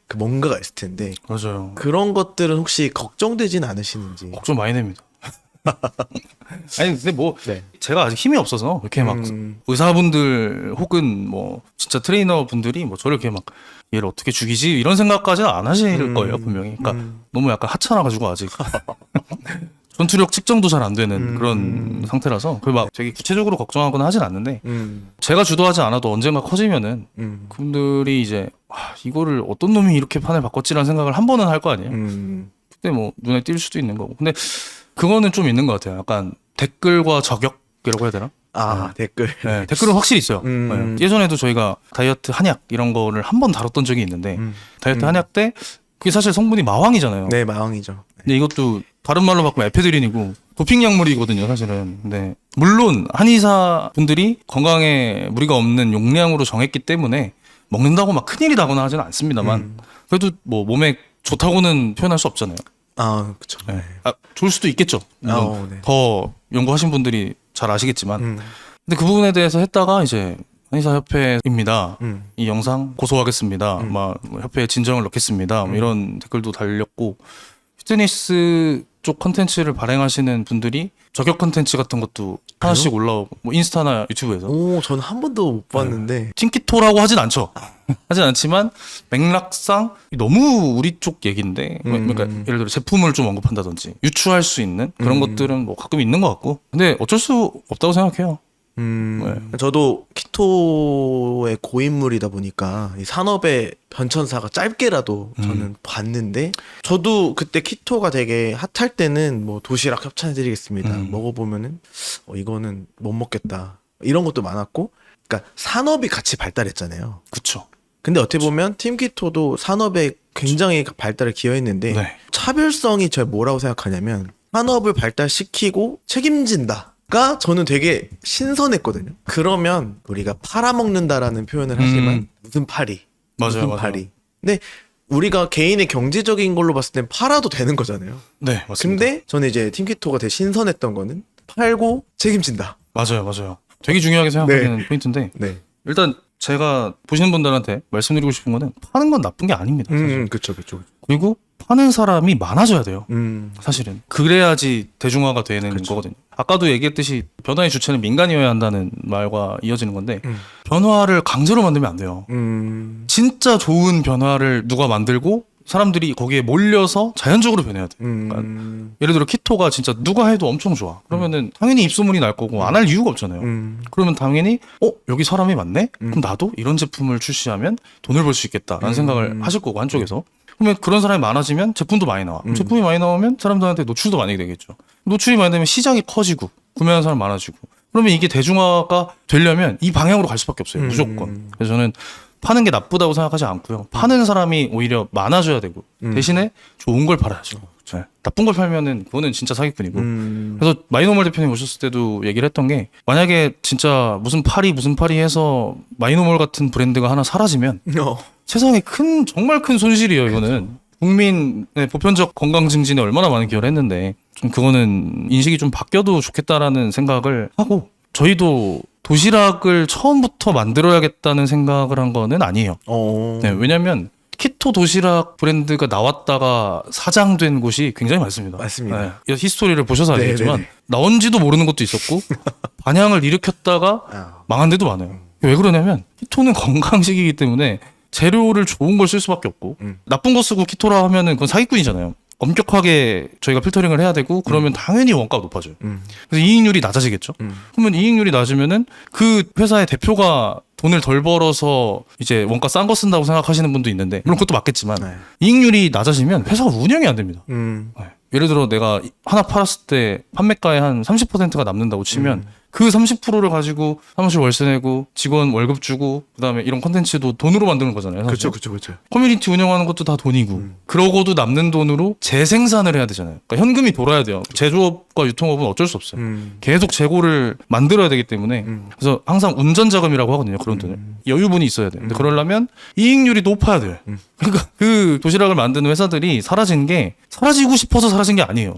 그 뭔가가 있을 텐데, 맞아요. 그런 것들은 혹시 걱정되진 않으시는지. 걱정 많이 됩니다. 아니 근데 뭐 네. 제가 아직 힘이 없어서 이렇게 막 의사분들 혹은 뭐 진짜 트레이너 분들이 뭐 저를 이렇게 막 얘를 어떻게 죽이지 이런 생각까지는 안 하실 거예요, 분명히. 그러니까 너무 약간 하찮아 가지고 아직 전투력 측정도 잘 안 되는 그런 상태라서 그 막 되게 구체적으로 걱정하거나 하진 않는데, 제가 주도하지 않아도 언젠가 커지면은 그분들이 이제 이거를 어떤 놈이 이렇게 판을 바꿨지라는 생각을 한 번은 할 거 아니에요. 그때 뭐 눈에 띌 수도 있는 거고. 근데 그거는 좀 있는 것 같아요. 약간 댓글과 저격이라고 해야 되나? 댓글. 네, 댓글은 확실히 있어요. 네. 예전에도 저희가 다이어트 한약 이런 거를 한 번 다뤘던 적이 있는데 다이어트 한약 때 그게 사실 성분이 마황이잖아요. 네, 마왕이죠. 근데 이것도 다른 말로 바꾸면 에페드린이고 도핑 약물이거든요, 사실은. 근데 물론 한의사 분들이 건강에 무리가 없는 용량으로 정했기 때문에 먹는다고 막 큰일이 나거나 하지는 않습니다만 그래도 뭐 몸에 좋다고는 표현할 수 없잖아요. 그쵸. 네. 좋을 수도 있겠죠. 물론 네. 더 연구하신 분들이 잘 아시겠지만. 근데 그 부분에 대해서 했다가 이제 한의사협회입니다. 이 영상 고소하겠습니다. 막 협회에 진정을 넣겠습니다. 뭐 이런 댓글도 달렸고, 피트니스 쪽 컨텐츠를 발행하시는 분들이 저격 컨텐츠 같은 것도 하나씩 올라오고, 뭐 인스타나 유튜브에서. 전 한 번도 못 봤는데. 팅키토라고 하진 않죠. 하진 않지만 맥락상 너무 우리 쪽 얘기인데, 그러니까 예를 들어 제품을 좀 언급한다든지 유추할 수 있는 그런 것들은 뭐 가끔 있는 것 같고, 근데 어쩔 수 없다고 생각해요. 저도 키토의 고인물이다 보니까 이 산업의 변천사가 짧게라도 저는 봤는데, 저도 그때 키토가 되게 핫할 때는 뭐 도시락 협찬해드리겠습니다. 먹어보면은 이거는 못 먹겠다 이런 것도 많았고, 그러니까 산업이 같이 발달했잖아요. 그쵸. 근데 어떻게 보면 팀 키토도 산업에 굉장히 발달에 기여했는데, 네. 차별성이 제가 뭐라고 생각하냐면 산업을 발달시키고 책임진다가 저는 되게 신선했거든요. 그러면 우리가 팔아먹는다라는 표현을 하지만 무슨 팔이? 맞아요, 무슨 맞아요. 팔이? 근데 우리가 개인의 경제적인 걸로 봤을 땐 팔아도 되는 거잖아요. 네, 맞습니다. 근데 저는 이제 팀키토가 되게 신선했던 거는 팔고 책임진다. 맞아요. 되게 중요하게 생각하는 포인트인데, 네. 일단 제가 보시는 분들한테 말씀드리고 싶은 거는 파는 건 나쁜 게 아닙니다. 사실. 그쵸. 그리고 파는 사람이 많아져야 돼요. 음. 사실은 그래야지 대중화가 되는 거거든요. 아까도 얘기했듯이 변화의 주체는 민간이어야 한다는 말과 이어지는 건데, 변화를 강제로 만들면 안 돼요. 진짜 좋은 변화를 누가 만들고 사람들이 거기에 몰려서 자연적으로 변해야 돼. 그러니까 예를 들어 키토가 진짜 누가 해도 엄청 좋아. 그러면은 당연히 입소문이 날 거고 안 할 이유가 없잖아요. 그러면 당연히 여기 사람이 많네? 그럼 나도 이런 제품을 출시하면 돈을 벌 수 있겠다라는 생각을 하실 거고, 한쪽에서. 그러면 그런 사람이 많아지면 제품도 많이 나와. 제품이 많이 나오면 사람들한테 노출도 많이 되겠죠. 노출이 많이 되면 시장이 커지고 구매하는 사람 많아지고, 그러면 이게 대중화가 되려면 이 방향으로 갈 수밖에 없어요. 무조건. 그래서 저는 파는 게 나쁘다고 생각하지 않고요. 파는 사람이 오히려 많아져야 되고, 대신에 좋은 걸 팔아야죠. 네. 나쁜 걸 팔면은 그거는 진짜 사기꾼이고. 그래서 마이노멀 대표님 오셨을 때도 얘기를 했던 게, 만약에 진짜 무슨 파리 해서 마이노멀 같은 브랜드가 하나 사라지면 세상에 정말 큰 손실이에요. 이거는 국민의 보편적 건강 증진에 얼마나 많은 기여를 했는데, 좀 그거는 인식이 좀 바뀌어도 좋겠다라는 생각을 하고, 저희도 도시락을 처음부터 만들어야겠다는 생각을 한 거는 아니에요. 네, 왜냐면 키토 도시락 브랜드가 나왔다가 사장된 곳이 굉장히 많습니다. 맞습니다. 네, 히스토리를 보셔서 알겠지만 네네네. 나온지도 모르는 것도 있었고 반향을 일으켰다가 망한 데도 많아요. 왜 그러냐면 키토는 건강식이기 때문에 재료를 좋은 걸 쓸 수밖에 없고, 나쁜 거 쓰고 키토라 하면은 그건 사기꾼이잖아요. 엄격하게 저희가 필터링을 해야 되고, 그러면 당연히 원가가 높아져요. 그래서 이익률이 낮아지겠죠. 그러면 이익률이 낮으면은 그 회사의 대표가 돈을 덜 벌어서 이제 원가 싼 거 쓴다고 생각하시는 분도 있는데, 물론 그것도 맞겠지만 네. 이익률이 낮아지면 회사가 운영이 안 됩니다. 음. 네. 예를 들어 내가 하나 팔았을 때 판매가의 한 30%가 남는다고 치면 그 30%를 가지고 사무실 월세 내고 직원 월급 주고 그다음에 이런 콘텐츠도 돈으로 만드는 거잖아요. 사실. 그렇죠. 커뮤니티 운영하는 것도 다 돈이고, 그러고도 남는 돈으로 재생산을 해야 되잖아요. 그러니까 현금이 돌아야 돼요. 제조업과 유통업은 어쩔 수 없어요. 계속 재고를 만들어야 되기 때문에, 그래서 항상 운전 자금이라고 하거든요. 그런 돈을 여유분이 있어야 돼요. 근데 그러려면 이익률이 높아야 돼요. 그러니까 그 도시락을 만드는 회사들이 사라진 게 사라지고 싶어서 사라진 게 아니에요.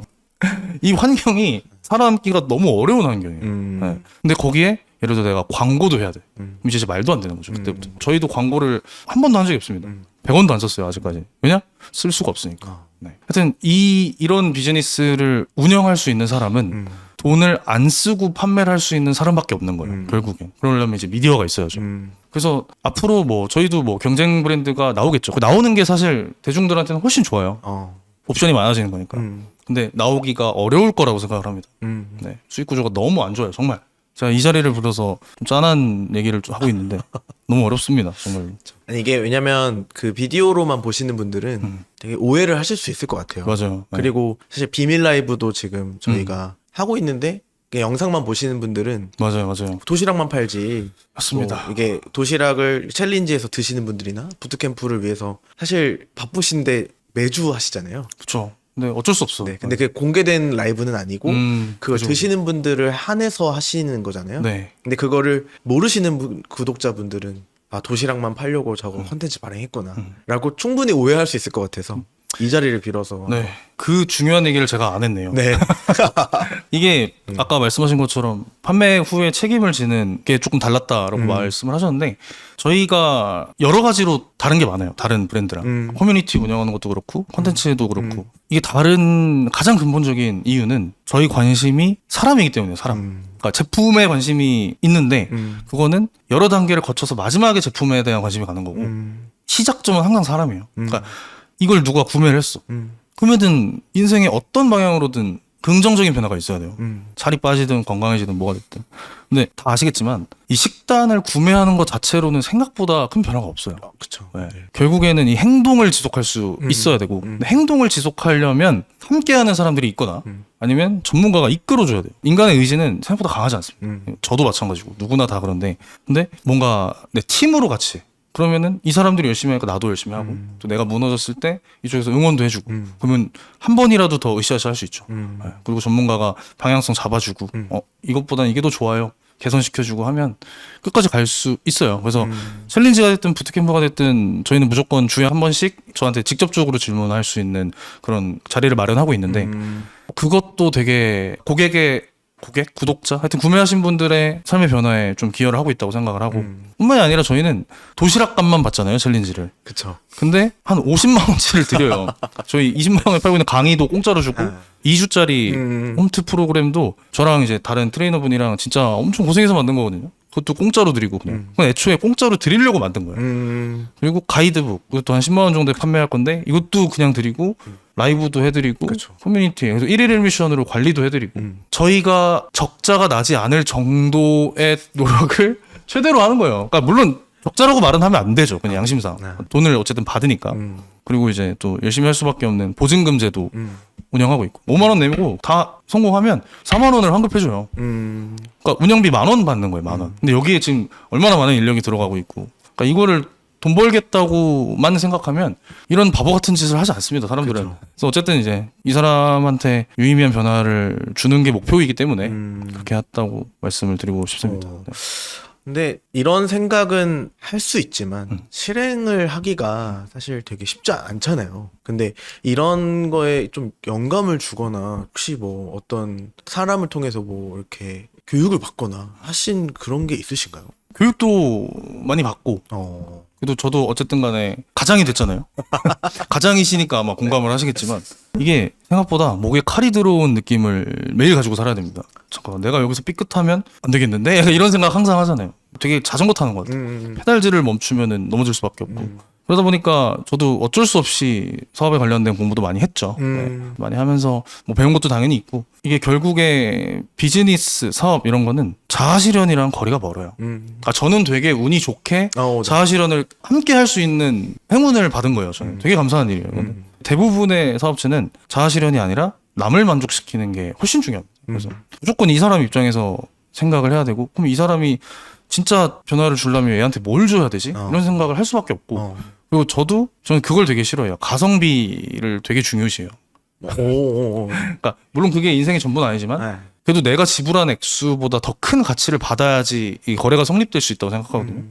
이 환경이 살아남기가 너무 어려운 환경이에요. 네. 근데 거기에 예를 들어 내가 광고도 해야 돼. 그럼 이제 말도 안 되는 거죠. 그때부터. 저희도 광고를 한 번도 한 적이 없습니다. 100원도 안 썼어요, 아직까지. 왜냐? 쓸 수가 없으니까. 네. 하여튼 이런 비즈니스를 운영할 수 있는 사람은 돈을 안 쓰고 판매를 할 수 있는 사람밖에 없는 거예요. 결국엔. 그러려면 이제 미디어가 있어야죠. 그래서 앞으로 뭐 저희도 뭐 경쟁 브랜드가 나오겠죠. 그 나오는 게 사실 대중들한테는 훨씬 좋아요. 옵션이 많아지는 거니까. 근데 나오기가 어려울 거라고 생각을 합니다. 네. 수익 구조가 너무 안 좋아요, 정말. 제가 이 자리를 빌어서 좀 짠한 얘기를 좀 하고 있는데 너무 어렵습니다, 정말. 아니, 이게 왜냐면 그 비디오로만 보시는 분들은 되게 오해를 하실 수 있을 것 같아요. 맞아요. 네. 그리고 사실 비밀 라이브도 지금 저희가 하고 있는데, 그냥 영상만 보시는 분들은 맞아요. 도시락만 팔지. 맞습니다. 뭐 이게 도시락을 챌린지에서 드시는 분들이나 부트캠프를 위해서 사실 바쁘신데 매주 하시잖아요. 그렇죠. 근데 어쩔 수 없어. 네, 근데 그게 공개된 라이브는 아니고 그걸 그죠. 드시는 분들을 한해서 하시는 거잖아요. 네. 근데 그거를 모르시는 구독자분들은 도시락만 팔려고 저거 콘텐츠 발행했구나 라고 충분히 오해할 수 있을 것 같아서 이 자리를 빌어서. 네. 그 중요한 얘기를 제가 안 했네요. 네. 이게 아까 말씀하신 것처럼 판매 후에 책임을 지는 게 조금 달랐다라고 말씀을 하셨는데, 저희가 여러 가지로 다른 게 많아요. 다른 브랜드랑. 커뮤니티 운영하는 것도 그렇고 콘텐츠도 그렇고. 이게 다른 가장 근본적인 이유는 저희 관심이 사람이기 때문에요. 사람. 그러니까 제품에 관심이 있는데 그거는 여러 단계를 거쳐서 마지막에 제품에 대한 관심이 가는 거고, 시작점은 항상 사람이에요. 그러니까 이걸 누가 구매를 했어. 그러면은 인생의 어떤 방향으로든 긍정적인 변화가 있어야 돼요. 살이 빠지든 건강해지든 뭐가 됐든. 근데 다 아시겠지만 이 식단을 구매하는 것 자체로는 생각보다 큰 변화가 없어요. 그쵸. 네. 결국에는 이 행동을 지속할 수 있어야 되고 근데 행동을 지속하려면 함께하는 사람들이 있거나 아니면 전문가가 이끌어줘야 돼요. 인간의 의지는 생각보다 강하지 않습니다. 저도 마찬가지고 누구나 다 그런데 근데 뭔가 내 팀으로 같이 그러면은 이 사람들이 열심히 하니까 나도 열심히 하고 또 내가 무너졌을 때 이쪽에서 응원도 해주고 그러면 한 번이라도 더 으쌰으쌰 할 수 있죠. 네. 그리고 전문가가 방향성 잡아주고 이것보다는 이게 더 좋아요. 개선시켜주고 하면 끝까지 갈 수 있어요. 그래서 챌린지가 됐든 부트캠프가 됐든 저희는 무조건 주에 한 번씩 저한테 직접적으로 질문할 수 있는 그런 자리를 마련하고 있는데 그것도 되게 구독자 하여튼 구매하신 분들의 삶의 변화에 좀 기여를 하고 있다고 생각을 하고 뿐만이 아니라 저희는 도시락값만 받잖아요 챌린지를. 그쵸. 근데 한 50만 원치를 드려요. 저희 20만 원에 팔고 있는 강의도 공짜로 주고 2주짜리 홈트 프로그램도 저랑 이제 다른 트레이너분이랑 진짜 엄청 고생해서 만든 거거든요. 그것도 공짜로 드리고 그냥 애초에 공짜로 드리려고 만든 거예요. 그리고 가이드북 이것도 한 10만 원 정도에 판매할 건데 이것도 그냥 드리고 라이브도 해드리고 그쵸. 커뮤니티에 그래서 1일 1미션으로 관리도 해드리고 저희가 적자가 나지 않을 정도의 노력을 최대로 하는 거예요. 그러니까 물론 적자라고 말은 하면 안 되죠. 그냥 양심상 돈을 어쨌든 받으니까. 그리고 이제 또 열심히 할 수밖에 없는 보증금 제도 운영하고 있고 5만 원 내고 다 성공하면 4만 원을 환급해줘요. 그러니까 운영비 1만 원 받는 거예요. 1만 원. 근데 여기에 지금 얼마나 많은 인력이 들어가고 있고 그러니까 이거를 돈 벌겠다고만 생각하면 이런 바보 같은 짓을 하지 않습니다. 사람들은. 그쵸. 그래서 어쨌든 이제 이 사람한테 유의미한 변화를 주는 게 목표이기 때문에 그렇게 했다고 말씀을 드리고 싶습니다. 네. 근데 이런 생각은 할 수 있지만 실행을 하기가 사실 되게 쉽지 않잖아요. 근데 이런 거에 좀 영감을 주거나 혹시 뭐 어떤 사람을 통해서 뭐 이렇게 교육을 받거나 하신 그런 게 있으신가요? 교육도 많이 받고 그래도 저도 어쨌든 간에 가장이 됐잖아요. 가장이시니까 아마 공감을 하시겠지만 이게 생각보다 목에 칼이 들어온 느낌을 매일 가지고 살아야 됩니다. 잠깐만 내가 여기서 삐끗하면 안 되겠는데? 약간 이런 생각 항상 하잖아요. 되게 자전거 타는 것 같아요. 페달질을 멈추면은 넘어질 수밖에 없고 그러다 보니까 저도 어쩔 수 없이 사업에 관련된 공부도 많이 했죠. 네. 많이 하면서 뭐 배운 것도 당연히 있고 이게 결국에 비즈니스, 사업 이런 거는 자아실현이랑 거리가 멀어요. 그러니까 저는 되게 운이 좋게 네. 자아실현을 함께 할 수 있는 행운을 받은 거예요. 저는 되게 감사한 일이에요. 이거는. 대부분의 사업체는 자아실현이 아니라 남을 만족시키는 게 훨씬 중요합니다. 그래서 무조건 이 사람 입장에서 생각을 해야 되고 그럼 이 사람이 진짜 변화를 주려면 얘한테 뭘 줘야 되지? 이런 생각을 할 수밖에 없고 그리고 저는 그걸 되게 싫어해요. 가성비를 되게 중요시해요. 그러니까 물론 그게 인생의 전부는 아니지만 그래도 내가 지불한 액수보다 더 큰 가치를 받아야지 이 거래가 성립될 수 있다고 생각하거든요.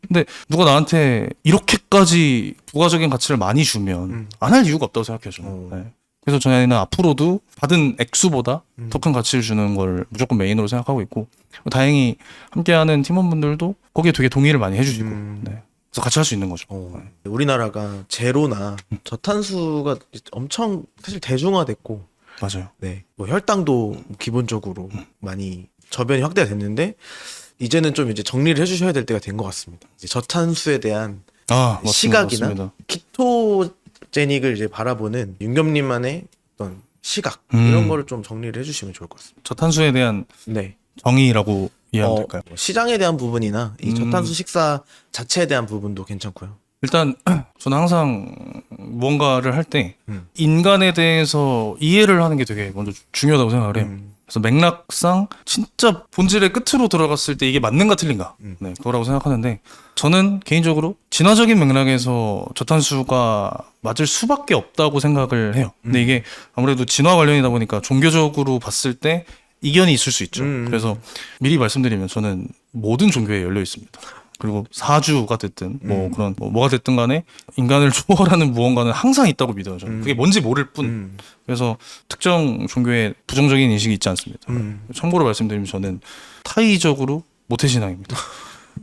근데 누가 나한테 이렇게까지 부가적인 가치를 많이 주면 안 할 이유가 없다고 생각해요. 저는. 네. 그래서 저희는 앞으로도 받은 액수보다 더 큰 가치를 주는 걸 무조건 메인으로 생각하고 있고 다행히 함께하는 팀원분들도 거기에 되게 동의를 많이 해주시고 네. 그래서 같이 할 수 있는 거죠. 네. 우리나라가 제로나 저탄수가 엄청 사실 대중화됐고 맞아요. 네. 뭐 혈당도 기본적으로 많이 저변이 확대가 됐는데 이제는 좀 이제 정리를 해주셔야 될 때가 된 것 같습니다. 이제 저탄수에 대한 맞습니다. 시각이나 맞습니다. 키토제닉을 이제 바라보는 윤겸님만의 어떤 시각 이런 거를 좀 정리를 해주시면 좋을 것 같습니다. 저탄수에 대한 네. 정의라고 이해하면 될까요? 시장에 대한 부분이나 이 저탄수 식사 자체에 대한 부분도 괜찮고요. 일단 저는 항상 무언가를 할 때 인간에 대해서 이해를 하는 게 되게 먼저 중요하다고 생각을 해요. 그래서 맥락상 진짜 본질의 끝으로 들어갔을 때 이게 맞는가 틀린가 네, 그거라고 생각하는데 저는 개인적으로 진화적인 맥락에서 저탄수가 맞을 수밖에 없다고 생각을 해요. 근데 이게 아무래도 진화 관련이다 보니까 종교적으로 봤을 때 이견이 있을 수 있죠. 그래서 미리 말씀드리면 저는 모든 종교에 열려 있습니다. 그리고 사주가 됐든 뭐 그런 뭐가 됐든 간에 인간을 초월하는 무언가는 항상 있다고 믿어요. 저는 그게 뭔지 모를 뿐. 그래서 특정 종교에 부정적인 인식이 있지 않습니다. 참고로 말씀드리면 저는 타이적으로 모태신앙입니다.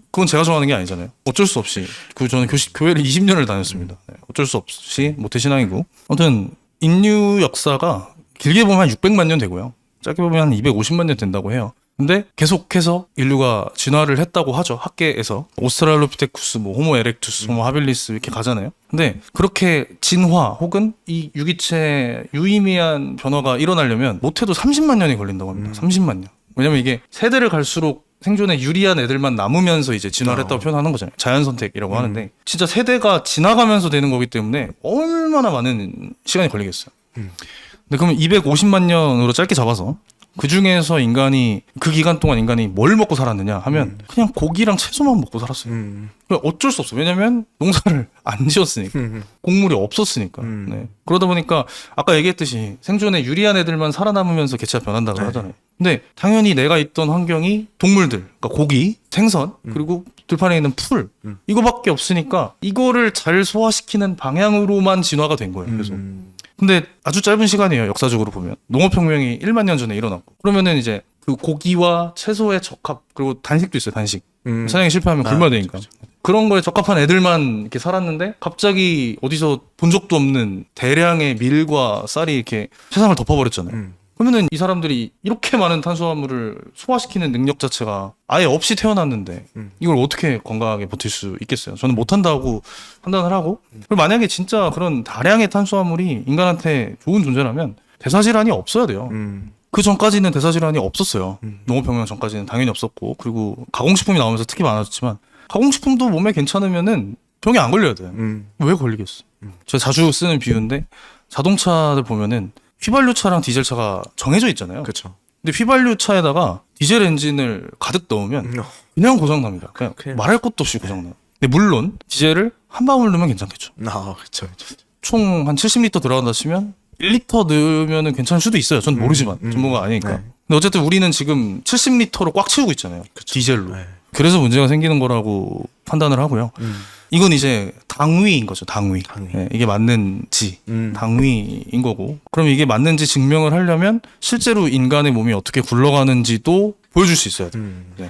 그건 제가 정하는 게 아니잖아요. 어쩔 수 없이 저는 교회를 20년을 다녔습니다. 네, 어쩔 수 없이 모태신앙이고 아무튼 인류 역사가 길게 보면 한 600만 년 되고요. 짧게 보면 한 250만 년 된다고 해요. 근데 계속해서 인류가 진화를 했다고 하죠. 학계에서 오스트랄로피테쿠스, 뭐 호모 에렉투스, 호모 하빌리스 이렇게 가잖아요. 근데 그렇게 진화 혹은 이 유기체 유의미한 변화가 일어나려면 못해도 30만 년이 걸린다고 합니다. 30만 년. 왜냐면 이게 세대를 갈수록 생존에 유리한 애들만 남으면서 이제 진화를 했다고 표현하는 거잖아요. 자연 선택이라고 하는데 진짜 세대가 지나가면서 되는 거기 때문에 얼마나 많은 시간이 걸리겠어요. 근데 그러면 250만 년으로 짧게 잡아서 그 중에서 인간이 그 기간 동안 인간이 뭘 먹고 살았느냐 하면 그냥 고기랑 채소만 먹고 살았어요. 어쩔 수 없어. 왜냐면 농사를 안 지었으니까. 곡물이 없었으니까. 네. 그러다 보니까 아까 얘기했듯이 생존에 유리한 애들만 살아남으면서 개체가 변한다고 하잖아요. 근데 당연히 내가 있던 환경이 동물들, 그러니까 고기, 생선, 그리고 들판에 있는 풀 이거밖에 없으니까 이거를 잘 소화시키는 방향으로만 진화가 된 거예요. 그래서 근데 아주 짧은 시간이에요. 역사적으로 보면 농업혁명이 1만 년 전에 일어났고 그러면은 이제 그 고기와 채소의 적합 그리고 단식도 있어요. 단식 사냥에 실패하면 굶어야 되니까 그런 거에 적합한 애들만 이렇게 살았는데 갑자기 어디서 본 적도 없는 대량의 밀과 쌀이 이렇게 세상을 덮어버렸잖아요. 그러면은 이 사람들이 이렇게 많은 탄수화물을 소화시키는 능력 자체가 아예 없이 태어났는데 이걸 어떻게 건강하게 버틸 수 있겠어요? 저는 못한다고 판단을 하고 그리고 만약에 진짜 그런 다량의 탄수화물이 인간한테 좋은 존재라면 대사질환이 없어야 돼요. 그 전까지는 대사질환이 없었어요. 농업혁명 전까지는 당연히 없었고 그리고 가공식품이 나오면서 특히 많아졌지만 가공식품도 몸에 괜찮으면은 병이 안 걸려야 돼요. 왜 걸리겠어? 제가 자주 쓰는 비유인데 자동차들 보면은 휘발유차랑 디젤차가 정해져 있잖아요. 그렇죠. 근데 휘발유차에다가 디젤 엔진을 가득 넣으면 그냥 고장납니다. 그냥 말할 것도 없이 고장나요. 근데 물론 디젤을 한 방울 넣으면 괜찮겠죠. 그렇죠. 총 한 70리터 들어간다 치면 1리터 넣으면 괜찮을 수도 있어요. 전 모르지만 전문가 아니니까. 네. 근데 어쨌든 우리는 지금 70리터로 꽉 채우고 있잖아요. 디젤로. 네. 그래서 문제가 생기는 거라고 판단을 하고요. 이건 이제 당위인 거죠. 당위. 네, 이게 맞는지 당위인 거고. 그럼 이게 맞는지 증명을 하려면 실제로 인간의 몸이 어떻게 굴러가는지도 보여줄 수 있어야 돼요. 네.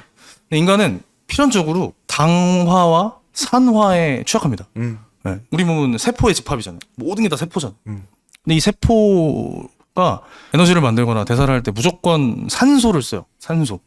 근데 인간은 필연적으로 당화와 산화에 취약합니다. 네. 우리 몸은 세포의 집합이잖아요. 모든 게 다 세포잖아요. 근데 이 세포가 에너지를 만들거나 대사를 할 때 무조건 산소를 써요. 산소.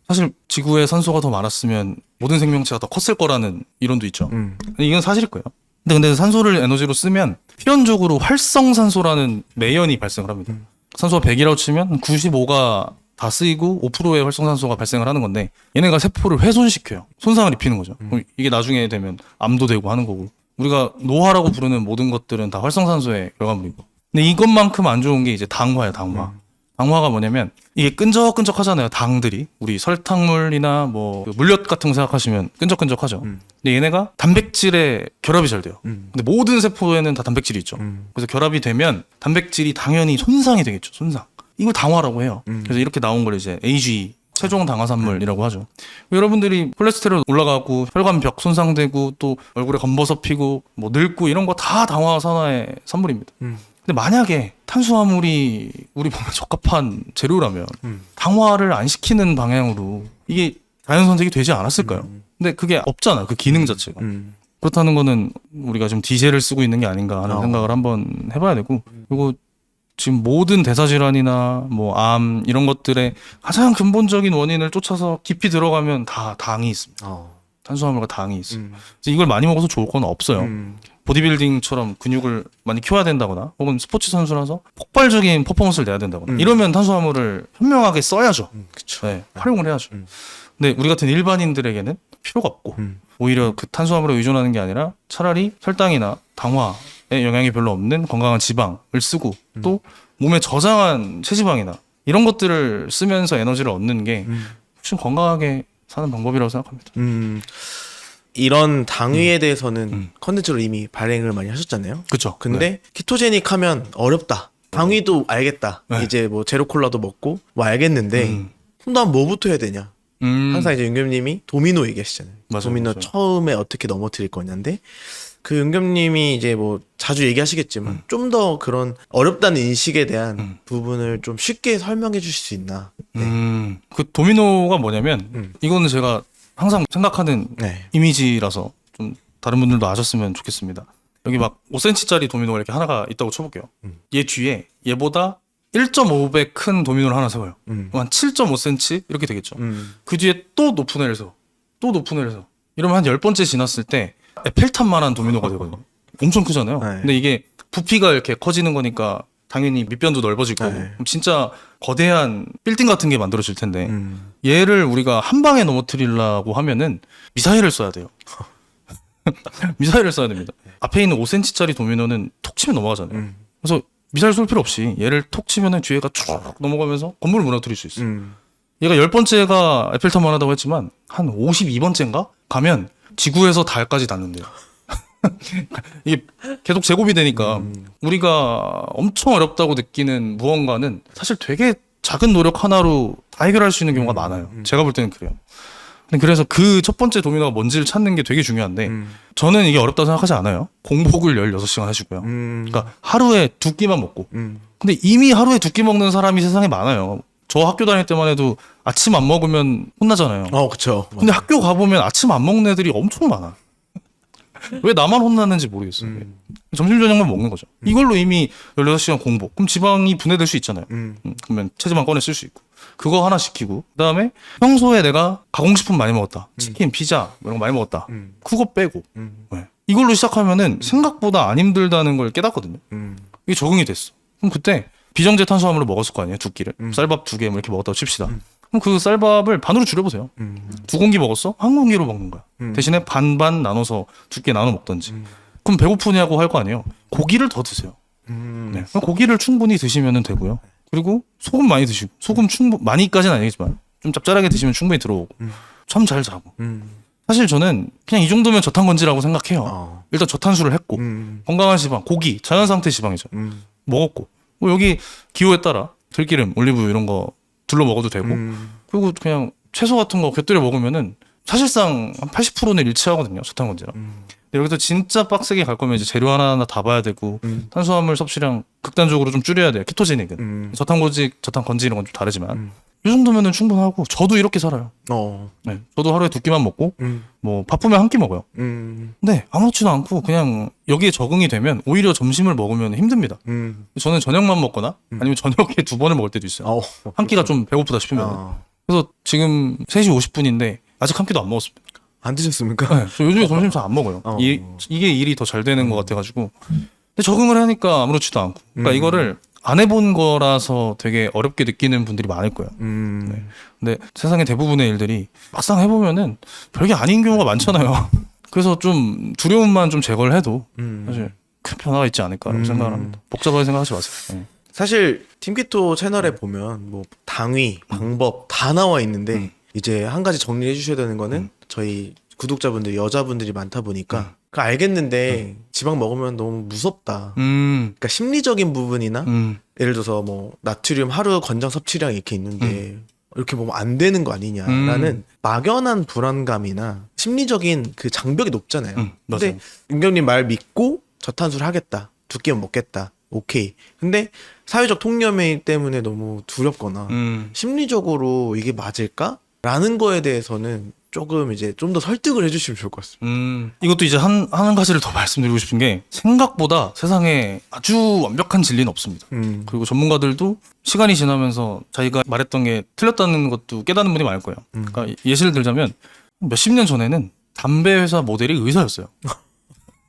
사실 지구에 산소가 더 많았으면 모든 생명체가 더 컸을 거라는 이론도 있죠. 근데 이건 사실일 거예요. 근데 산소를 에너지로 쓰면 필연적으로 활성산소라는 매연이 발생을 합니다. 산소가 100이라고 치면 95가 다 쓰이고 5%의 활성산소가 발생을 하는 건데 얘네가 세포를 훼손시켜요. 손상을 입히는 거죠. 그럼 이게 나중에 되면 암도 되고 하는 거고 우리가 노화라고 부르는 모든 것들은 다 활성산소의 결과물이고 근데 이것만큼 안 좋은 게 이제 당화예요. 당화. 당화가 뭐냐면 이게 끈적끈적하잖아요. 당들이 우리 설탕물이나 뭐 물엿 같은 거 생각하시면 끈적끈적하죠. 근데 얘네가 단백질에 결합이 잘 돼요. 근데 모든 세포에는 다 단백질이 있죠. 그래서 결합이 되면 단백질이 당연히 손상이 되겠죠. 손상. 이걸 당화라고 해요. 그래서 이렇게 나온 걸 이제 AG 최종 당화산물이라고 하죠. 여러분들이 콜레스테롤 올라가고 혈관벽 손상되고 또 얼굴에 검버섯 피고 뭐 늙고 이런 거 다 당화산화의 산물입니다. 근데 만약에 탄수화물이 우리 몸에 적합한 재료라면 당화를 안 시키는 방향으로 이게 자연 선택이 되지 않았을까요? 근데 그게 없잖아요. 그 기능 자체가. 그렇다는 거는 우리가 좀 디젤을 쓰고 있는 게 아닌가 하는 생각을 한번 해봐야 되고 그리고 지금 모든 대사질환이나 뭐 암 이런 것들의 가장 근본적인 원인을 쫓아서 깊이 들어가면 다 당이 있습니다. 탄수화물과 당이 있어요. 그래서 이걸 많이 먹어서 좋을 건 없어요. 보디빌딩처럼 근육을 많이 키워야 된다거나 혹은 스포츠 선수라서 폭발적인 퍼포먼스를 내야 된다거나 이러면 탄수화물을 현명하게 써야죠. 네, 활용을 해야죠. 근데 우리 같은 일반인들에게는 필요가 없고 오히려 그 탄수화물에 의존하는 게 아니라 차라리 혈당이나 당화에 영향이 별로 없는 건강한 지방을 쓰고 또 몸에 저장한 체지방이나 이런 것들을 쓰면서 에너지를 얻는 게 훨씬 건강하게 사는 방법이라고 생각합니다. 이런 당위에 대해서는 컨텐츠로 이미 발행을 많이 하셨잖아요. 그렇죠. 근데 키토제닉 하면 어렵다. 당위도 알겠다. 네. 이제 뭐 제로 콜라도 먹고 뭐 알겠는데 그럼 난 뭐부터 해야 되냐? 항상 이제 윤겸님이 도미노 얘기하시잖아요. 맞아요, 도미노 맞아요. 처음에 어떻게 넘어뜨릴 거냐인데 그 윤겸님이 이제 뭐 자주 얘기하시겠지만 좀 더 그런 어렵다는 인식에 대한 부분을 좀 쉽게 설명해 주실 수 있나? 그 도미노가 뭐냐면 이거는 제가 항상 생각하는 네. 이미지라서 좀 다른 분들도 아셨으면 좋겠습니다. 여기 막 5cm짜리 도미노가 이렇게 하나가 있다고 쳐볼게요. 얘 뒤에 얘보다 1.5배 큰 도미노를 하나 세워요. 음. 한 7.5cm 이렇게 되겠죠. 음. 그 뒤에 또 높은 애를 세워. 또 높은 애를 세워. 이러면 한 10번째 지났을 때 에펠탑만한 도미노가 되거든요. 엄청 크잖아요. 네. 근데 이게 부피가 이렇게 커지는 거니까 당연히 밑변도 넓어질 거고 네. 그럼 진짜 거대한 빌딩 같은 게 만들어질 텐데 얘를 우리가 한 방에 넘어뜨리려고 하면은 미사일을 쏴야 돼요. 미사일을 쏴야 됩니다. 앞에 있는 5cm짜리 도미노는 톡 치면 넘어가잖아요. 그래서 미사일 쏠 필요 없이 얘를 톡 치면은 뒤에가 쭉 넘어가면서 건물을 무너뜨릴 수 있어요. 얘가 10번째가 에펠탑만 하다고 했지만 한 52번째인가 가면 지구에서 달까지 닿는데요. 이게 계속 제곱이 되니까 우리가 엄청 어렵다고 느끼는 무언가는 사실 되게 작은 노력 하나로 다 해결할 수 있는 경우가 많아요. 제가 볼 때는 그래요. 근데 그래서 그 첫 번째 도미노가 뭔지를 찾는 게 되게 중요한데 저는 이게 어렵다고 생각하지 않아요. 공복을 16시간 하시고요. 그러니까 하루에 2끼만 먹고 근데 이미 하루에 2끼 먹는 사람이 세상에 많아요. 저 학교 다닐 때만 해도 아침 안 먹으면 혼나잖아요. 그쵸. 근데 학교 가보면 아침 안 먹는 애들이 엄청 많아. 왜 나만 혼났는지 모르겠어요. 점심 저녁만 먹는 거죠. 이걸로 이미 16시간 공복. 그럼 지방이 분해될 수 있잖아요. 그러면 체지방 꺼내 쓸 수 있고. 그거 하나 시키고 그다음에 평소에 내가 가공식품 많이 먹었다. 치킨, 피자 이런 거 많이 먹었다. 그거 빼고. 네. 이걸로 시작하면은 생각보다 안 힘들다는 걸 깨닫거든요. 이게 적응이 됐어. 그럼 그때 비정제 탄수화물을 먹었을 거 아니에요. 2끼를. 쌀밥 2개 뭐 이렇게 먹었다고 칩시다. 그럼 그 쌀밥을 반으로 줄여보세요. 2공기 먹었어? 1공기로 먹는 거야. 대신에 반반 나눠서 2개 나눠 먹던지. 그럼 배고프냐고 할 거 아니에요. 고기를 더 드세요. 네. 그럼 고기를 충분히 드시면 되고요. 그리고 소금 많이 드시고 소금 많이까지는 아니겠지만 좀 짭짤하게 드시면 충분히 들어오고 잠 잘 자고. 사실 저는 그냥 이 정도면 저탄건지라고 생각해요. 일단 저탄수를 했고 건강한 지방, 고기, 자연 상태 지방이죠. 먹었고 뭐 여기 기호에 따라 들기름, 올리브 이런 거 둘러 먹어도 되고 그리고 그냥 채소 같은 거 곁들여 먹으면은 사실상 한 80%는 일치하거든요. 저탄건지랑. 근데 여기서 진짜 빡세게 갈 거면 이제 재료 하나하나 다 봐야 되고 탄수화물 섭취량 극단적으로 좀 줄여야 돼요. 키토제닉은. 저탄고지, 저탄건지 이런 건 좀 다르지만 이 정도면은 충분하고 저도 이렇게 살아요. 네, 저도 하루에 2끼만 먹고 뭐 바쁘면 한 끼 먹어요. 근데 아무렇지도 않고 그냥 여기에 적응이 되면 오히려 점심을 먹으면 힘듭니다. 저는 저녁만 먹거나 아니면 저녁에 2번을 먹을 때도 있어요. 한 끼가 좀 배고프다 싶으면. 그래서 지금 3시 50분인데 아직 한 끼도 안 먹었습니다. 안 드셨습니까? 네, 저 요즘에 점심 잘 안 먹어요. 이게 일이 더 잘 되는 것 같아가지고. 근데 적응을 하니까 아무렇지도 않고. 그러니까 이거를 안 해본 거라서 되게 어렵게 느끼는 분들이 많을 거예요. 네. 근데 세상의 대부분의 일들이 막상 해보면은 별게 아닌 경우가 많잖아요. 그래서 좀 두려움만 좀 제거를 해도 사실 큰 변화가 있지 않을까라고 생각을 합니다. 복잡하게 생각하지 마세요. 네. 사실 팀키토 채널에 보면 뭐 당위, 방법 다 나와 있는데 이제 한 가지 정리해 주셔야 되는 거는 저희 구독자분들 여자분들이 많다 보니까 그 알겠는데 지방 먹으면 너무 무섭다. 그러니까 심리적인 부분이나 예를 들어서 뭐 나트륨 하루 권장 섭취량 이렇게 있는데 이렇게 보면 안 되는 거 아니냐라는 막연한 불안감이나 심리적인 그 장벽이 높잖아요. 근데 윤경님 말 믿고 저탄수를 하겠다. 2끼만 먹겠다. 오케이. 근데 사회적 통념이 때문에 너무 두렵거나 심리적으로 이게 맞을까? 라는 거에 대해서는 조금 이제 좀 더 설득을 해주시면 좋을 것 같습니다. 이것도 이제 한 가지를 더 말씀드리고 싶은 게 생각보다 세상에 아주 완벽한 진리는 없습니다. 그리고 전문가들도 시간이 지나면서 자기가 말했던 게 틀렸다는 것도 깨닫는 분이 많을 거예요. 그러니까 예시를 들자면 몇십 년 전에는 담배 회사 모델이 의사였어요.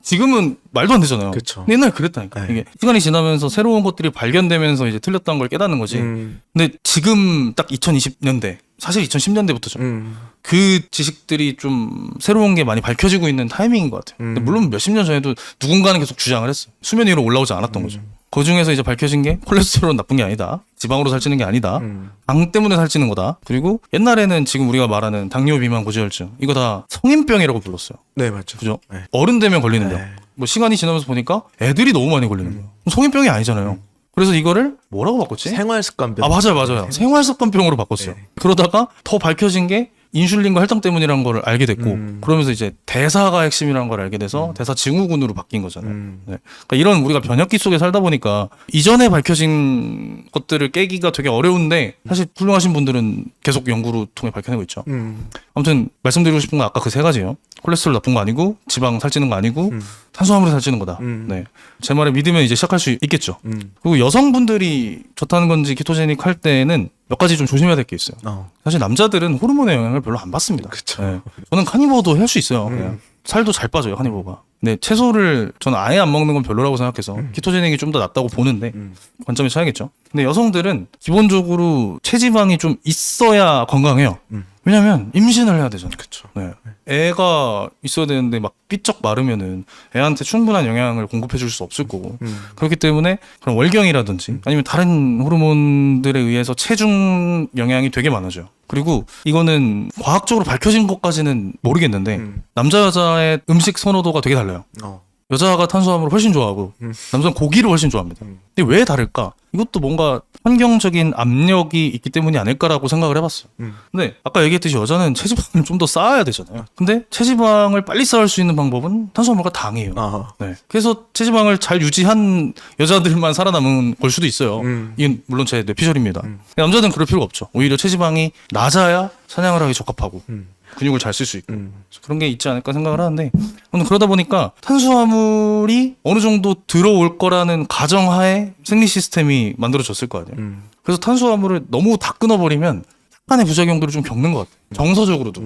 지금은 말도 안 되잖아요. 그쵸. 근데 옛날에 그랬다니까. 이게 시간이 지나면서 새로운 것들이 발견되면서 이제 틀렸다는 걸 깨닫는 거지. 근데 지금 딱 2020년대, 사실 2010년대부터죠. 그 지식들이 좀 새로운 게 많이 밝혀지고 있는 타이밍인 것 같아요. 근데 물론 몇십 년 전에도 누군가는 계속 주장을 했어요. 수면 위로 올라오지 않았던 거죠. 그 중에서 이제 밝혀진 게 콜레스테롤은 나쁜 게 아니다. 지방으로 살찌는 게 아니다. 당 때문에 살찌는 거다. 그리고 옛날에는 지금 우리가 말하는 당뇨, 비만, 고지혈증 이거 다 성인병이라고 불렀어요. 네, 맞죠. 그죠? 네. 어른 되면 걸리는 병. 네. 뭐 시간이 지나면서 보니까 애들이 너무 많이 걸리는 거예요. 성인병이 아니잖아요. 그래서 이거를 뭐라고 바꿨지? 생활습관병. 아, 맞아요. 생활습관병으로 바꿨어요. 네. 그러다가 더 밝혀진 게 인슐린과 혈당 때문이라는 걸 알게 됐고 그러면서 이제 대사가 핵심이라는 걸 알게 돼서 대사 증후군으로 바뀐 거잖아요. 네. 그러니까 이런 우리가 변혁기 속에 살다 보니까 이전에 밝혀진 것들을 깨기가 되게 어려운데 사실 훌륭하신 분들은 계속 연구로 통해 밝혀내고 있죠. 아무튼 말씀드리고 싶은 건 아까 그 3가지예요. 콜레스테롤 나쁜 거 아니고 지방 살찌는 거 아니고 탄수화물이 살찌는 거다. 네. 제 말을 믿으면 이제 시작할 수 있겠죠. 그리고 여성분들이 좋다는 건지 키토제닉 할 때는 몇 가지 좀 조심해야 될 게 있어요. 사실 남자들은 호르몬의 영향을 별로 안 받습니다. 그쵸. 네. 저는 카니버도 할 수 있어요. 그냥. 살도 잘 빠져요, 카니버가. 근데 채소를 저는 아예 안 먹는 건 별로라고 생각해서 키토제닉이 좀 더 낫다고 보는데 관점이 차이겠죠. 근데 여성들은 기본적으로 체지방이 좀 있어야 건강해요. 왜냐면 임신을 해야 되잖아요. 그쵸. 네. 애가 있어야 되는데 막 삐쩍 마르면은 애한테 충분한 영양을 공급해 줄 수 없을 거고. 그렇기 때문에 그런 월경이라든지 아니면 다른 호르몬들에 의해서 체중 영향이 되게 많아져요. 그리고 이거는 과학적으로 밝혀진 것까지는 모르겠는데 남자 여자의 음식 선호도가 되게 달라요. 여자가 탄수화물을 훨씬 좋아하고 남자는 고기를 훨씬 좋아합니다. 근데 왜 다를까? 이것도 뭔가 환경적인 압력이 있기 때문이 아닐까라고 생각을 해봤어요. 근데 아까 얘기했듯이 여자는 체지방을 좀 더 쌓아야 되잖아요. 근데 체지방을 빨리 쌓을 수 있는 방법은 탄수화물과 당이에요. 네. 그래서 체지방을 잘 유지한 여자들만 살아남은 걸 수도 있어요. 이건 물론 제 뇌피셜입니다. 남자는 그럴 필요가 없죠. 오히려 체지방이 낮아야 사냥을 하기 적합하고 근육을 잘 쓸 수 있고 그런 게 있지 않을까 생각을 하는데 오늘 그러다 보니까 탄수화물이 어느 정도 들어올 거라는 가정하에 생리 시스템이 만들어졌을 거 아니에요. 그래서 탄수화물을 너무 다 끊어버리면 약간의 부작용들을 좀 겪는 것 같아요. 정서적으로도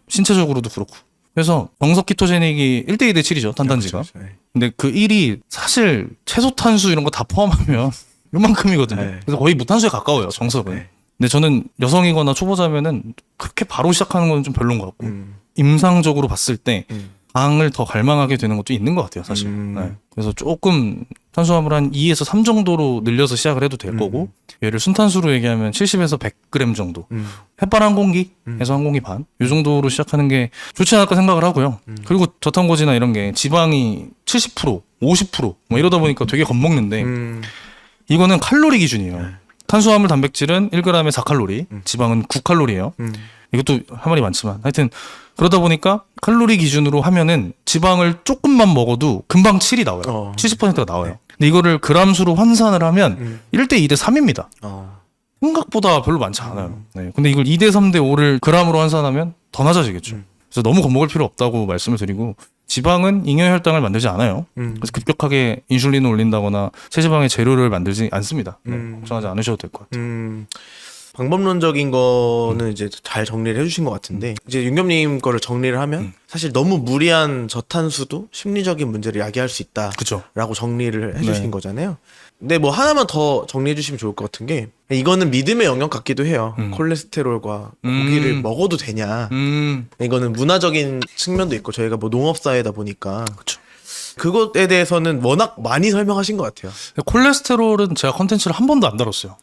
신체적으로도 그렇고. 그래서 정석 키토제닉이 1대2 대 7이죠 탄단지가. 근데 그 1이 사실 채소 탄수 이런 거 다 포함하면 요만큼이거든요. 그래서 거의 무탄수에 가까워요 정석은. 근데 저는 여성이거나 초보자면은 그렇게 바로 시작하는 건 좀 별론 것 같고 임상적으로 봤을 때 당을 더 갈망하게 되는 것도 있는 것 같아요 사실. 네. 그래서 조금 탄수화물 한 2에서 3 정도로 늘려서 시작을 해도 될 거고 얘를 순탄수로 얘기하면 70에서 100g 정도 햇반 한 공기에서 한 공기 반 이 정도로 시작하는 게 좋지 않을까 생각을 하고요. 그리고 저탄고지나 이런 게 지방이 70% 50% 뭐 이러다 보니까 되게 겁먹는데 이거는 칼로리 기준이에요. 탄수화물 단백질은 1g에 4칼로리, 지방은 9칼로리예요. 이것도 할 말이 많지만 하여튼 그러다 보니까 칼로리 기준으로 하면은 지방을 조금만 먹어도 금방 7이 나와요. 70%가 나와요. 근데 이거를 그람수로 환산을 하면 1대 2대 3입니다. 생각보다 별로 많지 않아요. 네. 근데 이걸 2대 3대 5를 그람으로 환산하면 더 낮아지겠죠. 그래서 너무 겁먹을 필요 없다고 말씀을 드리고 지방은 잉여혈당을 만들지 않아요. 그래서 급격하게 인슐린을 올린다거나 체지방의 재료를 만들지 않습니다. 네, 걱정하지 않으셔도 될 것 같아요. 방법론적인 거는 이제 잘 정리를 해주신 것 같은데 이제 윤겸님 거를 정리를 하면 사실 너무 무리한 저탄수도 심리적인 문제를 야기할 수 그쵸. 있다라고 정리를 해주신 거잖아요. 근데 뭐 하나만 더 정리해 주시면 좋을 것 같은 게 이거는 믿음의 영역 같기도 해요. 콜레스테롤과 고기를 먹어도 되냐. 이거는 문화적인 측면도 있고 저희가 뭐 농업사회다 보니까 그쵸. 그것에 대해서는 워낙 많이 설명하신 것 같아요. 콜레스테롤은 제가 컨텐츠를 한 번도 안 다뤘어요.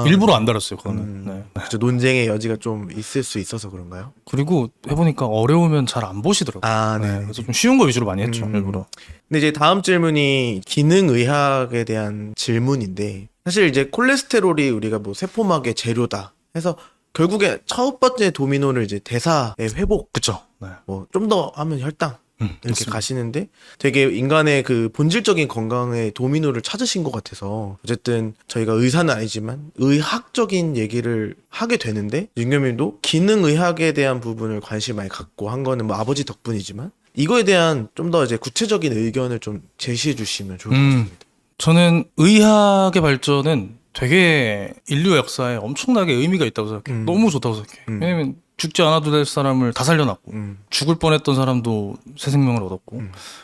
일부러 안 다뤘어요. 그거는. 네. 그렇죠. 논쟁의 여지가 좀 있을 수 있어서 그런가요? 그리고 해보니까 어려우면 잘 안 보시더라고요. 네. 그래서 좀 쉬운 거 위주로 많이 했죠. 일부러. 근데 이제 다음 질문이 기능의학에 대한 질문인데 사실 이제 콜레스테롤이 우리가 뭐 세포막의 재료다 해서 결국에 첫 번째 도미노를 이제 대사의 회복, 그쵸. 네. 뭐 좀 더 하면 혈당 이렇게 맞습니다. 가시는데 되게 인간의 그 본질적인 건강의 도미노를 찾으신 것 같아서 어쨌든 저희가 의사는 아니지만 의학적인 얘기를 하게 되는데 윤겸님도 기능의학에 대한 부분을 관심 많이 갖고 한 거는 뭐 아버지 덕분이지만 이거에 대한 좀 더 이제 구체적인 의견을 좀 제시해 주시면 좋을 것 같습니다. 저는 의학의 발전은 되게 인류 역사에 엄청나게 의미가 있다고 생각해요. 너무 좋다고 생각해요. 왜냐면 죽지 않아도 될 사람을 다 살려놨고 죽을 뻔했던 사람도 새 생명을 얻었고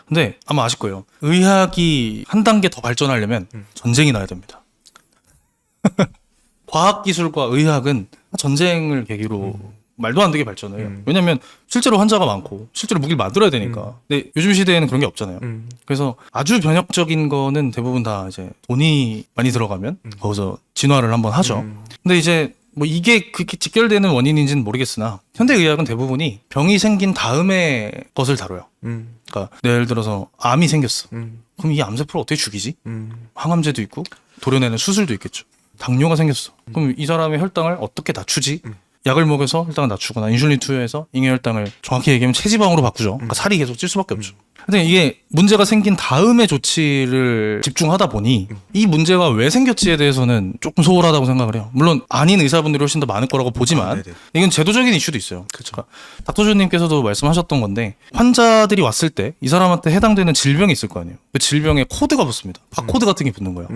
근데 아마 아실 거예요. 의학이 한 단계 더 발전하려면 전쟁이 나야 됩니다. 과학기술과 의학은 전쟁을 계기로 말도 안 되게 발전을 해요. 왜냐면 실제로 환자가 많고 실제로 무기를 만들어야 되니까. 근데 요즘 시대에는 그런 게 없잖아요. 그래서 아주 변혁적인 거는 대부분 다 이제 돈이 많이 들어가면 거기서 진화를 한번 하죠. 근데 이제 뭐 이게 그렇게 직결되는 원인인지는 모르겠으나 현대의학은 대부분이 병이 생긴 다음에 것을 다뤄요. 그러니까 예를 들어서 암이 생겼어. 그럼 이 암세포를 어떻게 죽이지? 항암제도 있고 도려내는 수술도 있겠죠. 당뇨가 생겼어. 그럼 이 사람의 혈당을 어떻게 낮추지? 약을 먹여서 혈당을 낮추거나 인슐린 투여해서 잉여혈당을 정확히 얘기하면 체지방으로 바꾸죠. 그러니까 살이 계속 찔 수밖에 없죠. 근데 이게 문제가 생긴 다음에 조치를 집중하다 보니 이 문제가 왜 생겼지에 대해서는 조금 소홀하다고 생각을 해요. 물론 아닌 의사분들이 훨씬 더 많을 거라고 보지만 네네. 이건 제도적인 이슈도 있어요. 그쵸. 그러니까 닥터조님께서도 말씀하셨던 건데 환자들이 왔을 때 이 사람한테 해당되는 질병이 있을 거 아니에요. 그 질병에 코드가 붙습니다. 바코드 같은 게 붙는 거예요.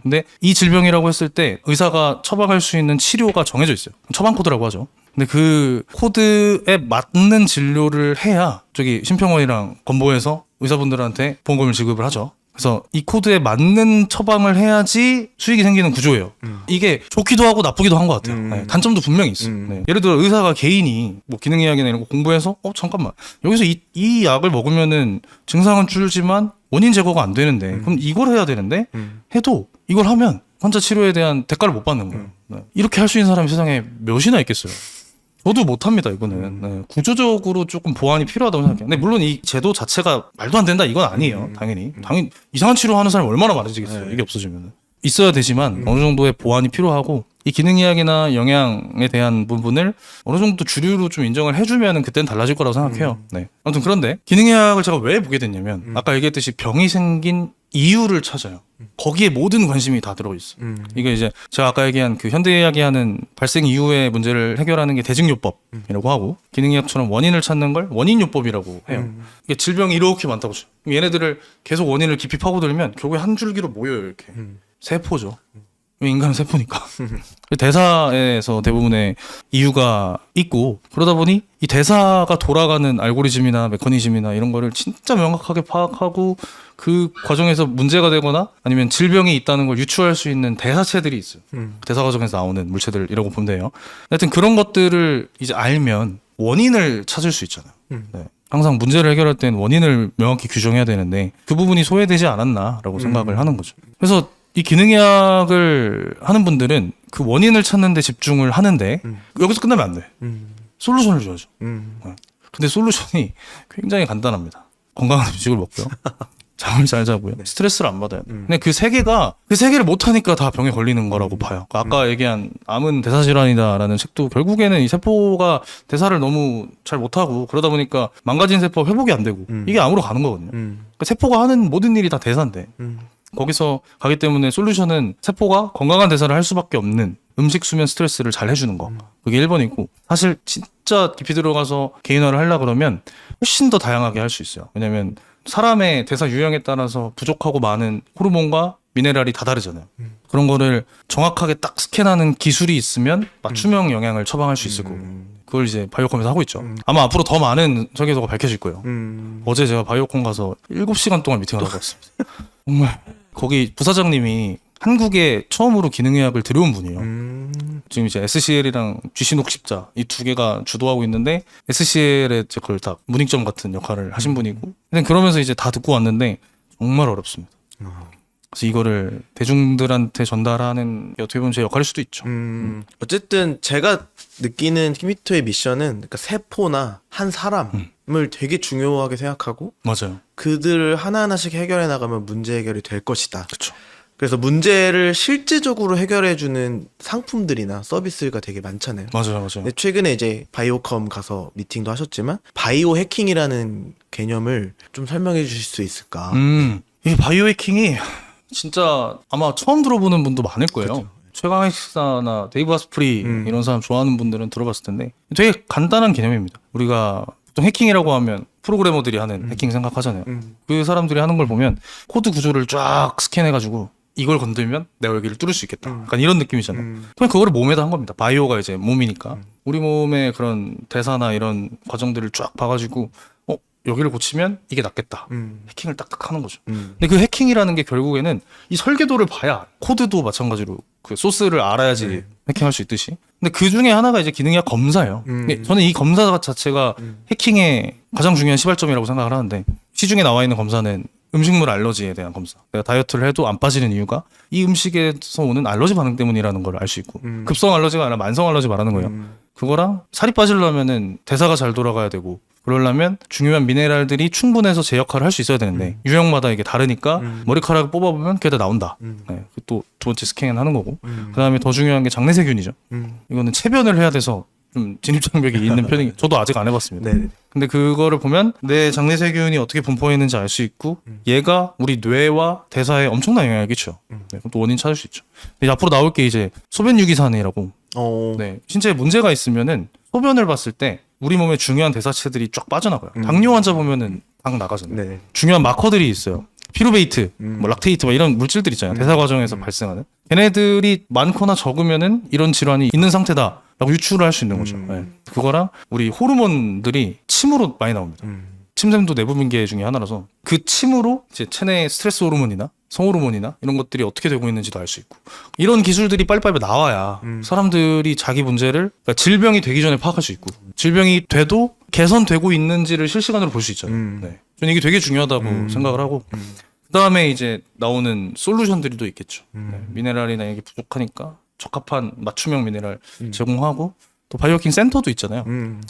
근데 이 질병이라고 했을 때 의사가 처방할 수 있는 치료가 정해져 있어요. 처방 코드라고 하죠. 근데 그 코드에 맞는 진료를 해야 저기 심평원이랑 건보에서 의사분들한테 보험금을 지급을 하죠. 그래서 이 코드에 맞는 처방을 해야지 수익이 생기는 구조예요. 이게 좋기도 하고 나쁘기도 한 것 같아요. 네, 단점도 분명히 있어요. 네. 예를 들어 의사가 개인이 뭐 기능의학이나 이런 거 공부해서 잠깐만 여기서 이 약을 먹으면은 증상은 줄지만 원인 제거가 안 되는데 그럼 이걸 해야 되는데 해도 이걸 하면 환자 치료에 대한 대가를 못 받는 거예요. 네. 이렇게 할 수 있는 사람이 세상에 몇이나 있겠어요. 저도 못합니다 이거는. 네. 구조적으로 조금 보완이 필요하다고 생각해요. 근데 물론 이 제도 자체가 말도 안 된다 이건 아니에요. 당연히 이상한 치료하는 사람이 얼마나 많아지겠어요. 이게 없어지면 있어야 되지만 어느 정도의 보완이 필요하고 이 기능의학이나 영양에 대한 부분을 어느 정도 주류로 좀 인정을 해주면은 그때는 달라질 거라고 생각해요. 네. 아무튼 그런데 기능의학을 제가 왜 보게 됐냐면 아까 얘기했듯이 병이 생긴 이유를 찾아요. 거기에 모든 관심이 다 들어있어. 이게 이제 제가 아까 얘기한 그 현대의학이 하는 발생 이후의 문제를 해결하는 게 대증요법이라고 하고 기능의학처럼 원인을 찾는 걸 원인요법이라고 해요. 이게 질병이 이렇게 많다고 쳐요. 얘네들을 계속 원인을 깊이 파고들면 결국에 한 줄기로 모여요 이렇게. 세포죠. 인간은 세포니까. 대사에서 대부분의 이유가 있고 그러다 보니 이 대사가 돌아가는 알고리즘이나 메커니즘이나 이런 거를 진짜 명확하게 파악하고 그 과정에서 문제가 되거나 아니면 질병이 있다는 걸 유추할 수 있는 대사체들이 있어요. 대사 과정에서 나오는 물체들이라고 보면 돼요. 하여튼 그런 것들을 이제 알면 원인을 찾을 수 있잖아요. 네. 항상 문제를 해결할 때는 원인을 명확히 규정해야 되는데 그 부분이 소외되지 않았나라고 생각을 하는 거죠. 그래서 이 기능의학을 하는 분들은 그 원인을 찾는 데 집중을 하는데 여기서 끝나면 안 돼. 솔루션을 줘야죠. 근데 솔루션이 굉장히 간단합니다. 건강한 음식을 먹고요. 잠을 잘 자고요. 스트레스를 안 받아야 돼. 근데 그 세 개를 못 하니까 다 병에 걸리는 거라고 봐요. 아까 얘기한 암은 대사질환이다라는 책도 결국에는 이 세포가 대사를 너무 잘 못하고 그러다 보니까 망가진 세포가 회복이 안 되고 이게 암으로 가는 거거든요. 그러니까 세포가 하는 모든 일이 다 대사인데 거기서 가기 때문에 솔루션은 세포가 건강한 대사를 할 수밖에 없는 음식, 수면, 스트레스를 잘 해주는 거. 그게 1번이고 사실 진짜 깊이 들어가서 개인화를 하려고 그러면 훨씬 더 다양하게 할 수 있어요. 왜냐면 사람의 대사 유형에 따라서 부족하고 많은 호르몬과 미네랄이 다 다르잖아요. 그런 거를 정확하게 딱 스캔하는 기술이 있으면 맞춤형 영양을 처방할 수 있을 거고 그걸 이제 바이오컴에서 하고 있죠. 아마 앞으로 더 많은 설계도가 밝혀질 거예요. 어제 제가 바이오컴 가서 7시간 동안 미팅을 하고 왔습니다. 정말 거기 부사장님이 한국에 처음으로 기능의학을 들여온 분이에요. 지금 이제 SCL이랑 GC 녹십자 이 두 개가 주도하고 있는데 SCL에 이제 그걸 다 문익점 같은 역할을 하신 분이고 근데 그러면서 이제 다 듣고 왔는데 정말 어렵습니다. 그래서 이거를 대중들한테 전달하는 게 어떻게 보면 제 역할일 수도 있죠. 어쨌든 제가 느끼는 키미토의 미션은 그러니까 세포나 한 사람을 되게 중요하게 생각하고 맞아요. 그들을 하나하나씩 해결해 나가면 문제 해결이 될 것이다. 그렇죠. 그래서 문제를 실질적으로 해결해주는 상품들이나 서비스가 되게 많잖아요. 맞아요. 근데 최근에 이제 바이오컴 가서 미팅도 하셨지만 바이오 해킹이라는 개념을 좀 설명해 주실 수 있을까? 이 바이오 해킹이 진짜 아마 처음 들어보는 분도 많을 거예요. 그쵸. 최강의 식사나 데이브 하스프리 이런 사람 좋아하는 분들은 들어봤을 텐데 되게 간단한 개념입니다. 우리가 보통 해킹이라고 하면 프로그래머들이 하는 해킹 생각하잖아요. 그 사람들이 하는 걸 보면 코드 구조를 쫙 스캔해가지고 이걸 건들면 내가 여기를 뚫을 수 있겠다. 약간 이런 느낌이잖아요. 그냥 그거를 몸에다 한 겁니다. 바이오가 이제 몸이니까. 우리 몸의 그런 대사나 이런 과정들을 쫙 봐가지고 여기를 고치면 이게 낫겠다. 해킹을 딱딱 하는 거죠. 근데 그 해킹이라는 게 결국에는 이 설계도를 봐야 코드도 마찬가지로 그 소스를 알아야지 해킹할 수 있듯이. 근데 그 중에 하나가 이제 기능의학 검사예요. 근데 저는 이 검사 자체가 해킹의 가장 중요한 시발점이라고 생각을 하는데 시중에 나와 있는 검사는 음식물 알러지에 대한 검사. 내가 다이어트를 해도 안 빠지는 이유가 이 음식에서 오는 알러지 반응 때문이라는 걸 알 수 있고 급성 알러지가 아니라 만성 알러지 말하는 거예요. 그거랑 살이 빠지려면은 대사가 잘 돌아가야 되고 그러려면 중요한 미네랄들이 충분해서 제 역할을 할 수 있어야 되는데 유형마다 이게 다르니까 머리카락을 뽑아보면 그게 다 나온다. 네, 또 두 번째 스캔 하는 거고 그 다음에 더 중요한 게 장내세균이죠. 이거는 체변을 해야 돼서 좀 진입장벽이 있는 편이 저도 아직 안 해봤습니다. 네. 근데 그거를 보면 내 장내세균이 어떻게 분포했는지 알 수 있고 얘가 우리 뇌와 대사에 엄청난 영향을 끼쳐요. 네, 그럼 또 원인 찾을 수 있죠. 근데 앞으로 나올 게 이제 소변 유기산이라고 네, 신체에 문제가 있으면은 소변을 봤을 때 우리 몸에 중요한 대사체들이 쫙 빠져나가요. 당뇨 환자 보면은 당 나가잖아요. 네. 중요한 마커들이 있어요. 피루베이트, 뭐 락테이트 막 이런 물질들 있잖아요. 대사 과정에서 발생하는. 걔네들이 많거나 적으면은 이런 질환이 있는 상태다라고 유추를 할 수 있는 거죠. 네. 그거랑 우리 호르몬들이 침으로 많이 나옵니다. 침샘도 내부분계 중에 하나라서 그 침으로 이제 체내 스트레스 호르몬이나 성호르몬이나 이런 것들이 어떻게 되고 있는지도 알 수 있고 이런 기술들이 빨리빨리 나와야 사람들이 자기 문제를 그러니까 질병이 되기 전에 파악할 수 있고 질병이 돼도 개선되고 있는지를 실시간으로 볼 수 있잖아요. 네. 저는 이게 되게 중요하다고 생각을 하고 그다음에 이제 나오는 솔루션들도 있겠죠. 네. 미네랄이나 이게 부족하니까 적합한 맞춤형 미네랄 제공하고 또 바이오킹 센터도 있잖아요.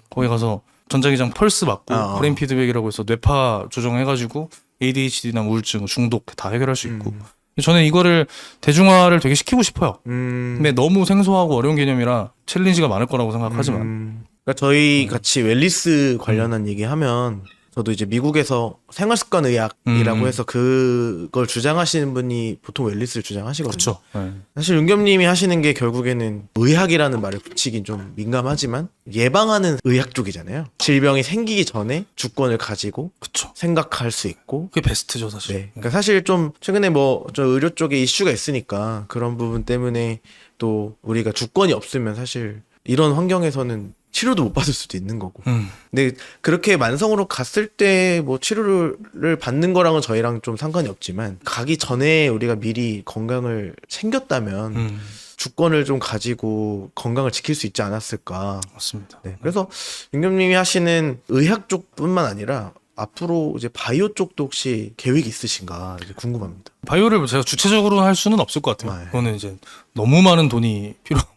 거기 가서 전자기장 펄스 맞고 브레인 피드백이라고 해서 뇌파 조정해가지고 ADHD나 우울증, 중독 다 해결할 수 있고 저는 이거를 대중화를 되게 시키고 싶어요. 근데 너무 생소하고 어려운 개념이라 챌린지가 많을 거라고 생각하지만 그러니까 저희 같이 웰니스 관련한 얘기하면 저도 이제 미국에서 생활습관 의학이라고 해서 그걸 주장하시는 분이 보통 웰니스를 주장하시거든요. 그렇죠. 네. 사실 윤겸님이 하시는 게 결국에는 의학이라는 말을 붙이긴 좀 민감하지만 예방하는 의학 쪽이잖아요. 질병이 생기기 전에 주권을 가지고 그쵸. 생각할 수 있고 그게 베스트죠 사실. 네. 그러니까 사실 좀 최근에 뭐 저 의료 쪽에 이슈가 있으니까 그런 부분 때문에 또 우리가 주권이 없으면 사실 이런 환경에서는 치료도 못 받을 수도 있는 거고. 근데 그렇게 만성으로 갔을 때 뭐 치료를 받는 거랑은 저희랑 좀 상관이 없지만 가기 전에 우리가 미리 건강을 챙겼다면 주권을 좀 가지고 건강을 지킬 수 있지 않았을까. 맞습니다. 네. 그래서 윤겸님이 하시는 의학 쪽뿐만 아니라 앞으로 이제 바이오 쪽도 혹시 계획이 있으신가 이제 궁금합니다. 바이오를 제가 주체적으로 할 수는 없을 것 같아요. 네. 그거는 이제 너무 많은 돈이 필요하고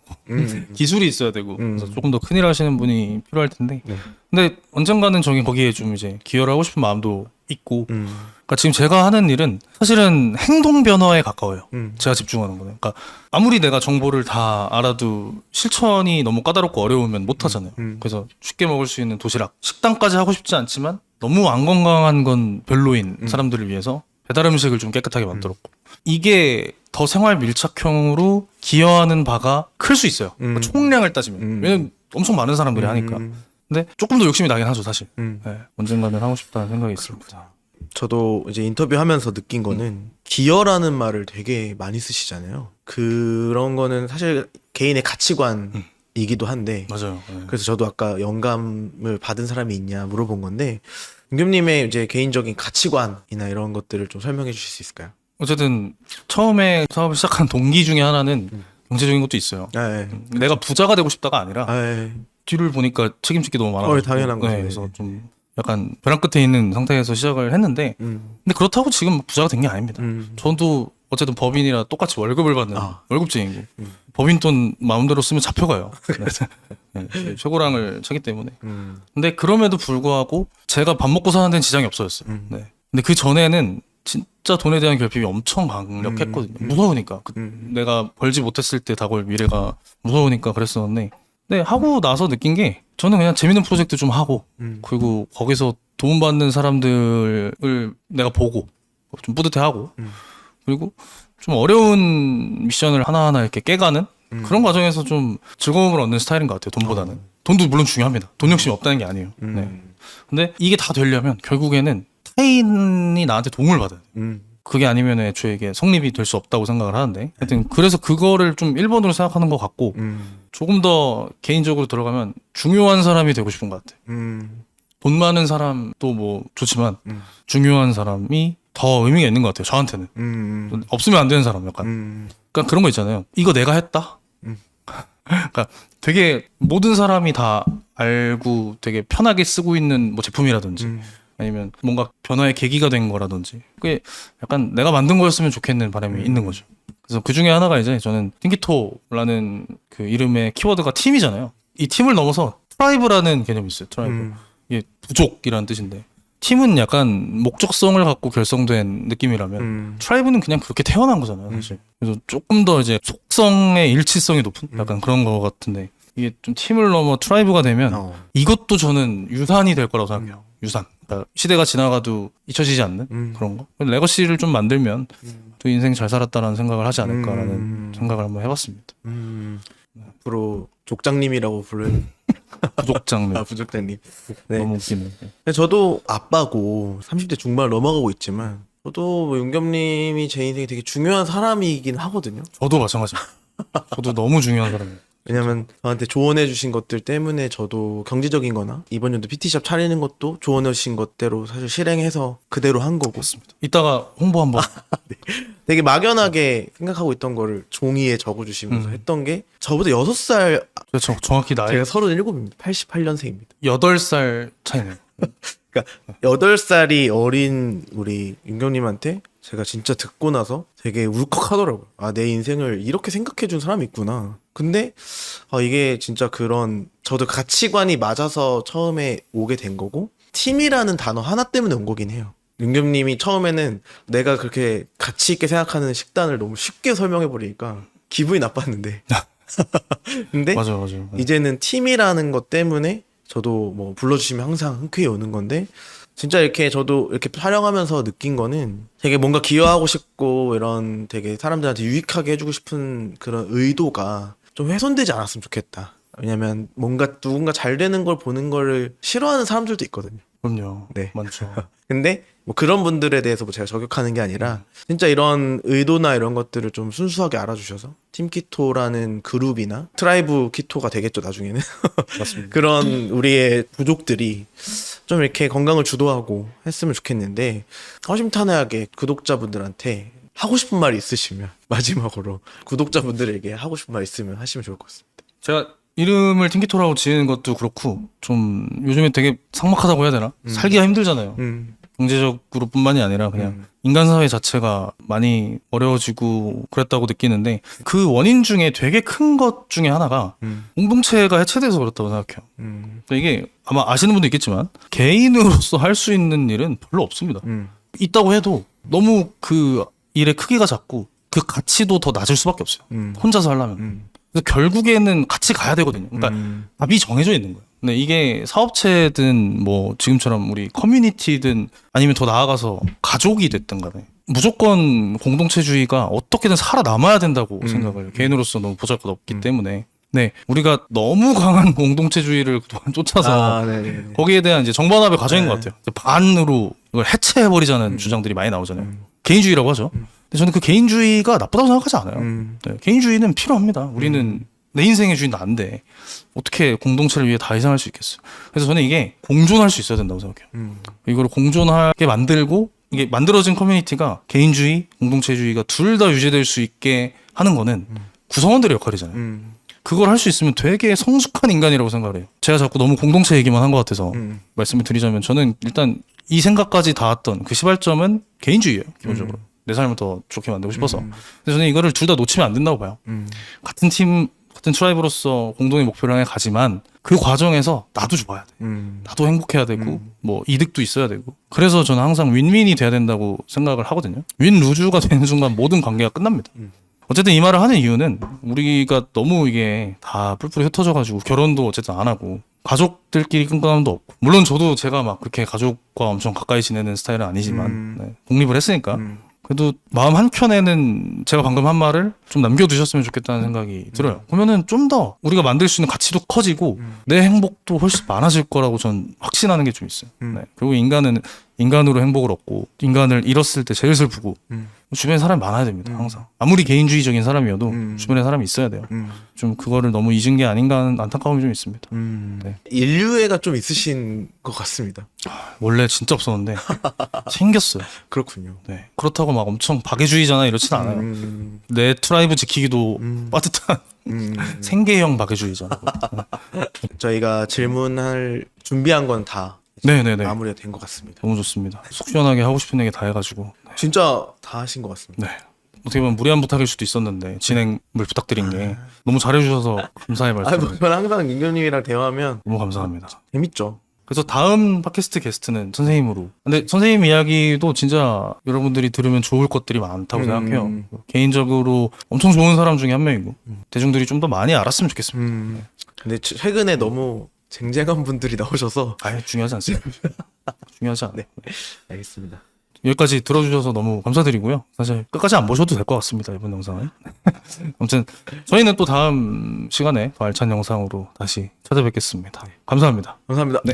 기술이 있어야 되고 그래서 조금 더 큰일 하시는 분이 필요할 텐데 네. 근데 언젠가는 저기 거기에 좀 이제 기여를 하고 싶은 마음도 있고 그러니까 지금 제가 하는 일은 사실은 행동 변화에 가까워요. 제가 집중하는 거는. 그러니까 아무리 내가 정보를 다 알아도 실천이 너무 까다롭고 어려우면 못 하잖아요. 그래서 쉽게 먹을 수 있는 도시락, 식단까지 하고 싶지 않지만 너무 안 건강한 건 별로인 사람들을 위해서 배달 음식을 좀 깨끗하게 만들었고 이게 더 생활 밀착형으로 기여하는 바가 클 수 있어요. 그러니까 총량을 따지면 왜냐면 엄청 많은 사람들이 하니까. 근데 조금 더 욕심이 나긴 하죠 사실. 네, 언젠가는 하고 싶다는 생각이 있습니다. 저도 이제 인터뷰하면서 느낀 거는 기여라는 말을 되게 많이 쓰시잖아요. 그런 거는 사실 개인의 가치관이기도 한데 맞아요. 네. 그래서 저도 아까 영감을 받은 사람이 있냐 물어본 건데 윤겸님의 이제 개인적인 가치관이나 이런 것들을 좀 설명해 주실 수 있을까요? 어쨌든 처음에 사업을 시작한 동기 중에 하나는 경제적인 것도 있어요. 네. 내가 부자가 되고 싶다가 아니라 네. 뒤를 보니까 책임질 게 너무 많아서 당연한 거죠. 그래서 좀 약간 벼랑 끝에 있는 상태에서 시작을 했는데 근데 그렇다고 지금 부자가 된 게 아닙니다. 저도 어쨌든 법인이라 똑같이 월급을 받는 월급쟁이고 법인 돈 마음대로 쓰면 잡혀가요. 네, 최고랑을 차기 때문에. 근데 그럼에도 불구하고 제가 밥 먹고 사는 데는 지장이 없어졌어요. 네. 근데 그 전에는 진짜 돈에 대한 결핍이 엄청 강력했거든요. 무서우니까. 내가 벌지 못했을 때 다가올 미래가 무서우니까 그랬었는데 네, 하고 나서 느낀 게 저는 그냥 재밌는 프로젝트 좀 하고 그리고 거기서 도움받는 사람들을 내가 보고 좀 뿌듯해하고 그리고 좀 어려운 미션을 하나하나 이렇게 깨가는 그런 과정에서 좀 즐거움을 얻는 스타일인 것 같아요. 돈보다는. 돈도 물론 중요합니다. 돈 욕심이 없다는 게 아니에요. 네. 근데 이게 다 되려면 결국에는 타인이 나한테 도움을 받아야 돼요. 그게 아니면 애초에 이게 성립이 될 수 없다고 생각을 하는데 하여튼 그래서 그거를 좀 1번으로 생각하는 것 같고 조금 더 개인적으로 들어가면 중요한 사람이 되고 싶은 것 같아요. 돈 많은 사람도 뭐 좋지만 중요한 사람이 더 의미가 있는 것 같아요. 저한테는. 없으면 안 되는 사람 약간. 그러니까 그런 거 있잖아요. 이거 내가 했다? 그러니까 되게 모든 사람이 다 알고 되게 편하게 쓰고 있는 뭐 제품이라든지 아니면 뭔가 변화의 계기가 된 거라든지 그게 약간 내가 만든 거였으면 좋겠는 바람이 있는 거죠. 그래서 그 중에 하나가 이제 저는 띵키토라는 그 이름의 키워드가 팀이잖아요. 이 팀을 넘어서 트라이브라는 개념이 있어요. 트라이브. 이게 부족이라는 뜻인데 팀은 약간 목적성을 갖고 결성된 느낌이라면 트라이브는 그냥 그렇게 태어난 거잖아요, 사실. 그래서 조금 더 이제 속성의 일치성이 높은 약간 그런 거 같은데 이게 좀 팀을 넘어 트라이브가 되면 이것도 저는 유산이 될 거라고 생각해요. 유산. 그러니까 시대가 지나가도 잊혀지지 않는 그런 거. 레거시를 좀 만들면 또 인생 잘 살았다라는 생각을 하지 않을까라는 생각을 한번 해봤습니다. 앞으로 족장님이라고 부르는 부족장님. 부족장님. 네. 너무 웃기네. 저도 아빠고 30대 중반을 넘어가고 있지만 저도 뭐 윤겸님이 제 인생에 되게 중요한 사람이긴 하거든요. 저도 마찬가지입니다. 저도 너무 중요한 사람이에요. 왜냐면 저한테 조언해 주신 것들 때문에 저도 경제적인 거나 이번 연도 PT샵 차리는 것도 조언해 주신 것대로 사실 실행해서 그대로 한 거고. 맞습니다. 이따가 홍보 한번. 되게 막연하게 생각하고 있던 거를 종이에 적어주시면서 했던 게 저보다 6살, 그렇죠. 정확히 나이 제가 37입니다. 88년생입니다. 8살 차이네요. 그러니까 8살이 어린 우리 윤경님한테 제가 진짜 듣고 나서 되게 울컥하더라고요. 아, 내 인생을 이렇게 생각해준 사람이 있구나. 근데 이게 진짜 그런 저도 가치관이 맞아서 처음에 오게 된 거고 팀이라는 단어 하나 때문에 온 거긴 해요. 윤겸님이 처음에는 내가 그렇게 가치 있게 생각하는 식단을 너무 쉽게 설명해 버리니까 기분이 나빴는데 근데 맞아. 이제는 팀이라는 것 때문에 저도 뭐 불러주시면 항상 흔쾌히 오는 건데 진짜 이렇게 저도 이렇게 촬영하면서 느낀 거는 되게 뭔가 기여하고 싶고 이런 되게 사람들한테 유익하게 해주고 싶은 그런 의도가 좀 훼손되지 않았으면 좋겠다. 왜냐면 뭔가 누군가 잘 되는 걸 보는 거를 싫어하는 사람들도 있거든요. 그럼요. 네. 많죠. 근데 뭐 그런 분들에 대해서 뭐 제가 저격하는 게 아니라 진짜 이런 의도나 이런 것들을 좀 순수하게 알아주셔서 팀키토라는 그룹이나 트라이브 키토가 되겠죠 나중에는. 맞습니다. 그런 우리의 부족들이 좀 이렇게 건강을 주도하고 했으면 좋겠는데 허심탄회하게 구독자분들한테 하고 싶은 말이 있으시면 마지막으로 구독자분들에게 하고 싶은 말 있으면 하시면 좋을 것 같습니다. 제가 이름을 팀키토라고 지은 것도 그렇고 좀 요즘에 되게 삭막하다고 해야 되나? 살기가 힘들잖아요. 경제적으로 뿐만이 아니라 그냥 인간 사회 자체가 많이 어려워지고 그랬다고 느끼는데 그 원인 중에 되게 큰 것 중에 하나가 공동체가 해체돼서 그렇다고 생각해요. 그러니까 이게 아마 아시는 분도 있겠지만 개인으로서 할 수 있는 일은 별로 없습니다. 있다고 해도 너무 그 일의 크기가 작고 그 가치도 더 낮을 수밖에 없어요. 혼자서 하려면. 그래서 결국에는 같이 가야 되거든요. 그러니까 답이 정해져 있는 거예요. 근데 이게 사업체든 뭐 지금처럼 우리 커뮤니티든 아니면 더 나아가서 가족이 됐든 간에 무조건 공동체주의가 어떻게든 살아남아야 된다고 생각을 개인으로서 너무 보잘것없기 때문에 네 우리가 너무 강한 공동체주의를 그동안 쫓아서 거기에 대한 이제 정반합의 과정인 것 같아요. 반으로 이걸 해체해버리자는 주장들이 많이 나오잖아요. 개인주의라고 하죠. 근데 저는 그 개인주의가 나쁘다고 생각하지 않아요. 네, 개인주의는 필요합니다. 우리는 내 인생의 주인 나인데 어떻게 공동체를 위해 다 희생할 수 있겠어요. 그래서 저는 이게 공존할 수 있어야 된다고 생각해요. 이걸 공존하게 만들고 이게 만들어진 커뮤니티가 개인주의, 공동체주의가 둘 다 유지될 수 있게 하는 거는 구성원들의 역할이잖아요. 그걸 할 수 있으면 되게 성숙한 인간이라고 생각을 해요. 제가 자꾸 너무 공동체 얘기만 한 것 같아서 말씀을 드리자면 저는 일단 이 생각까지 닿았던 그 시발점은 개인주의예요. 기본적으로. 내 삶을 더 좋게 만들고 싶어서. 근데 저는 이거를 둘 다 놓치면 안 된다고 봐요. 같은 팀, 같은 트라이브로서 공동의 목표를 향해 가지만 그 과정에서 나도 좋아야 돼. 나도 행복해야 되고 뭐 이득도 있어야 되고. 그래서 저는 항상 윈윈이 돼야 된다고 생각을 하거든요. 윈 루즈가 되는 순간 모든 관계가 끝납니다. 어쨌든 이 말을 하는 이유는 우리가 너무 이게 다 뿔뿔이 흩어져가지고 결혼도 어쨌든 안 하고 가족들끼리 끈끈함도 없고 물론 저도 제가 막 그렇게 가족과 엄청 가까이 지내는 스타일은 아니지만 네, 독립을 했으니까 그래도 마음 한켠에는 제가 방금 한 말을 좀 남겨두셨으면 좋겠다는 생각이 들어요. 그러면은 좀 더 우리가 만들 수 있는 가치도 커지고 내 행복도 훨씬 많아질 거라고 전 확신하는 게 좀 있어요. 네. 그리고 인간은 인간으로 행복을 얻고 인간을 잃었을 때 제일 슬프고 주변에 사람이 많아야 됩니다. 항상 아무리 개인주의적인 사람이어도 주변에 사람이 있어야 돼요. 좀 그거를 너무 잊은 게 아닌가 하는 안타까움이 좀 있습니다. 네. 인류애가 좀 있으신 것 같습니다. 원래 진짜 없었는데 생겼어요. 그렇군요. 네. 그렇다고 막 엄청 박애주의잖아 이렇진 않아요. 내 트라이브 지키기도 빠듯한 생계형 박애주의잖아. 저희가 질문할 준비한 건 다 네네네. 마무리가 된 것 같습니다. 너무 좋습니다. 속 시원하게 하고 싶은 얘기 다 해가지고. 진짜 다 하신 것 같습니다. 네. 어떻게 보면 무리한 부탁일 수도 있었는데 진행을 부탁드린 게 너무 잘해주셔서 감사의 말씀. 뭐 저는 항상 윤겸님이랑 대화하면 너무 감사합니다. 재밌죠. 그래서 다음 팟캐스트 게스트는 선생님으로. 근데 선생님 이야기도 진짜 여러분들이 들으면 좋을 것들이 많다고 생각해요. 개인적으로 엄청 좋은 사람 중에 한 명이고 대중들이 좀 더 많이 알았으면 좋겠습니다. 근데 최근에 너무 쟁쟁한 분들이 나오셔서 아예 중요하지 않습니다. 중요하지 않아. 네. 알겠습니다. 여기까지 들어주셔서 너무 감사드리고요. 사실 끝까지 안 보셔도 될 것 같습니다. 이번 영상은. 아무튼 저희는 또 다음 시간에 더 알찬 영상으로 다시 찾아뵙겠습니다. 감사합니다. 감사합니다. 네.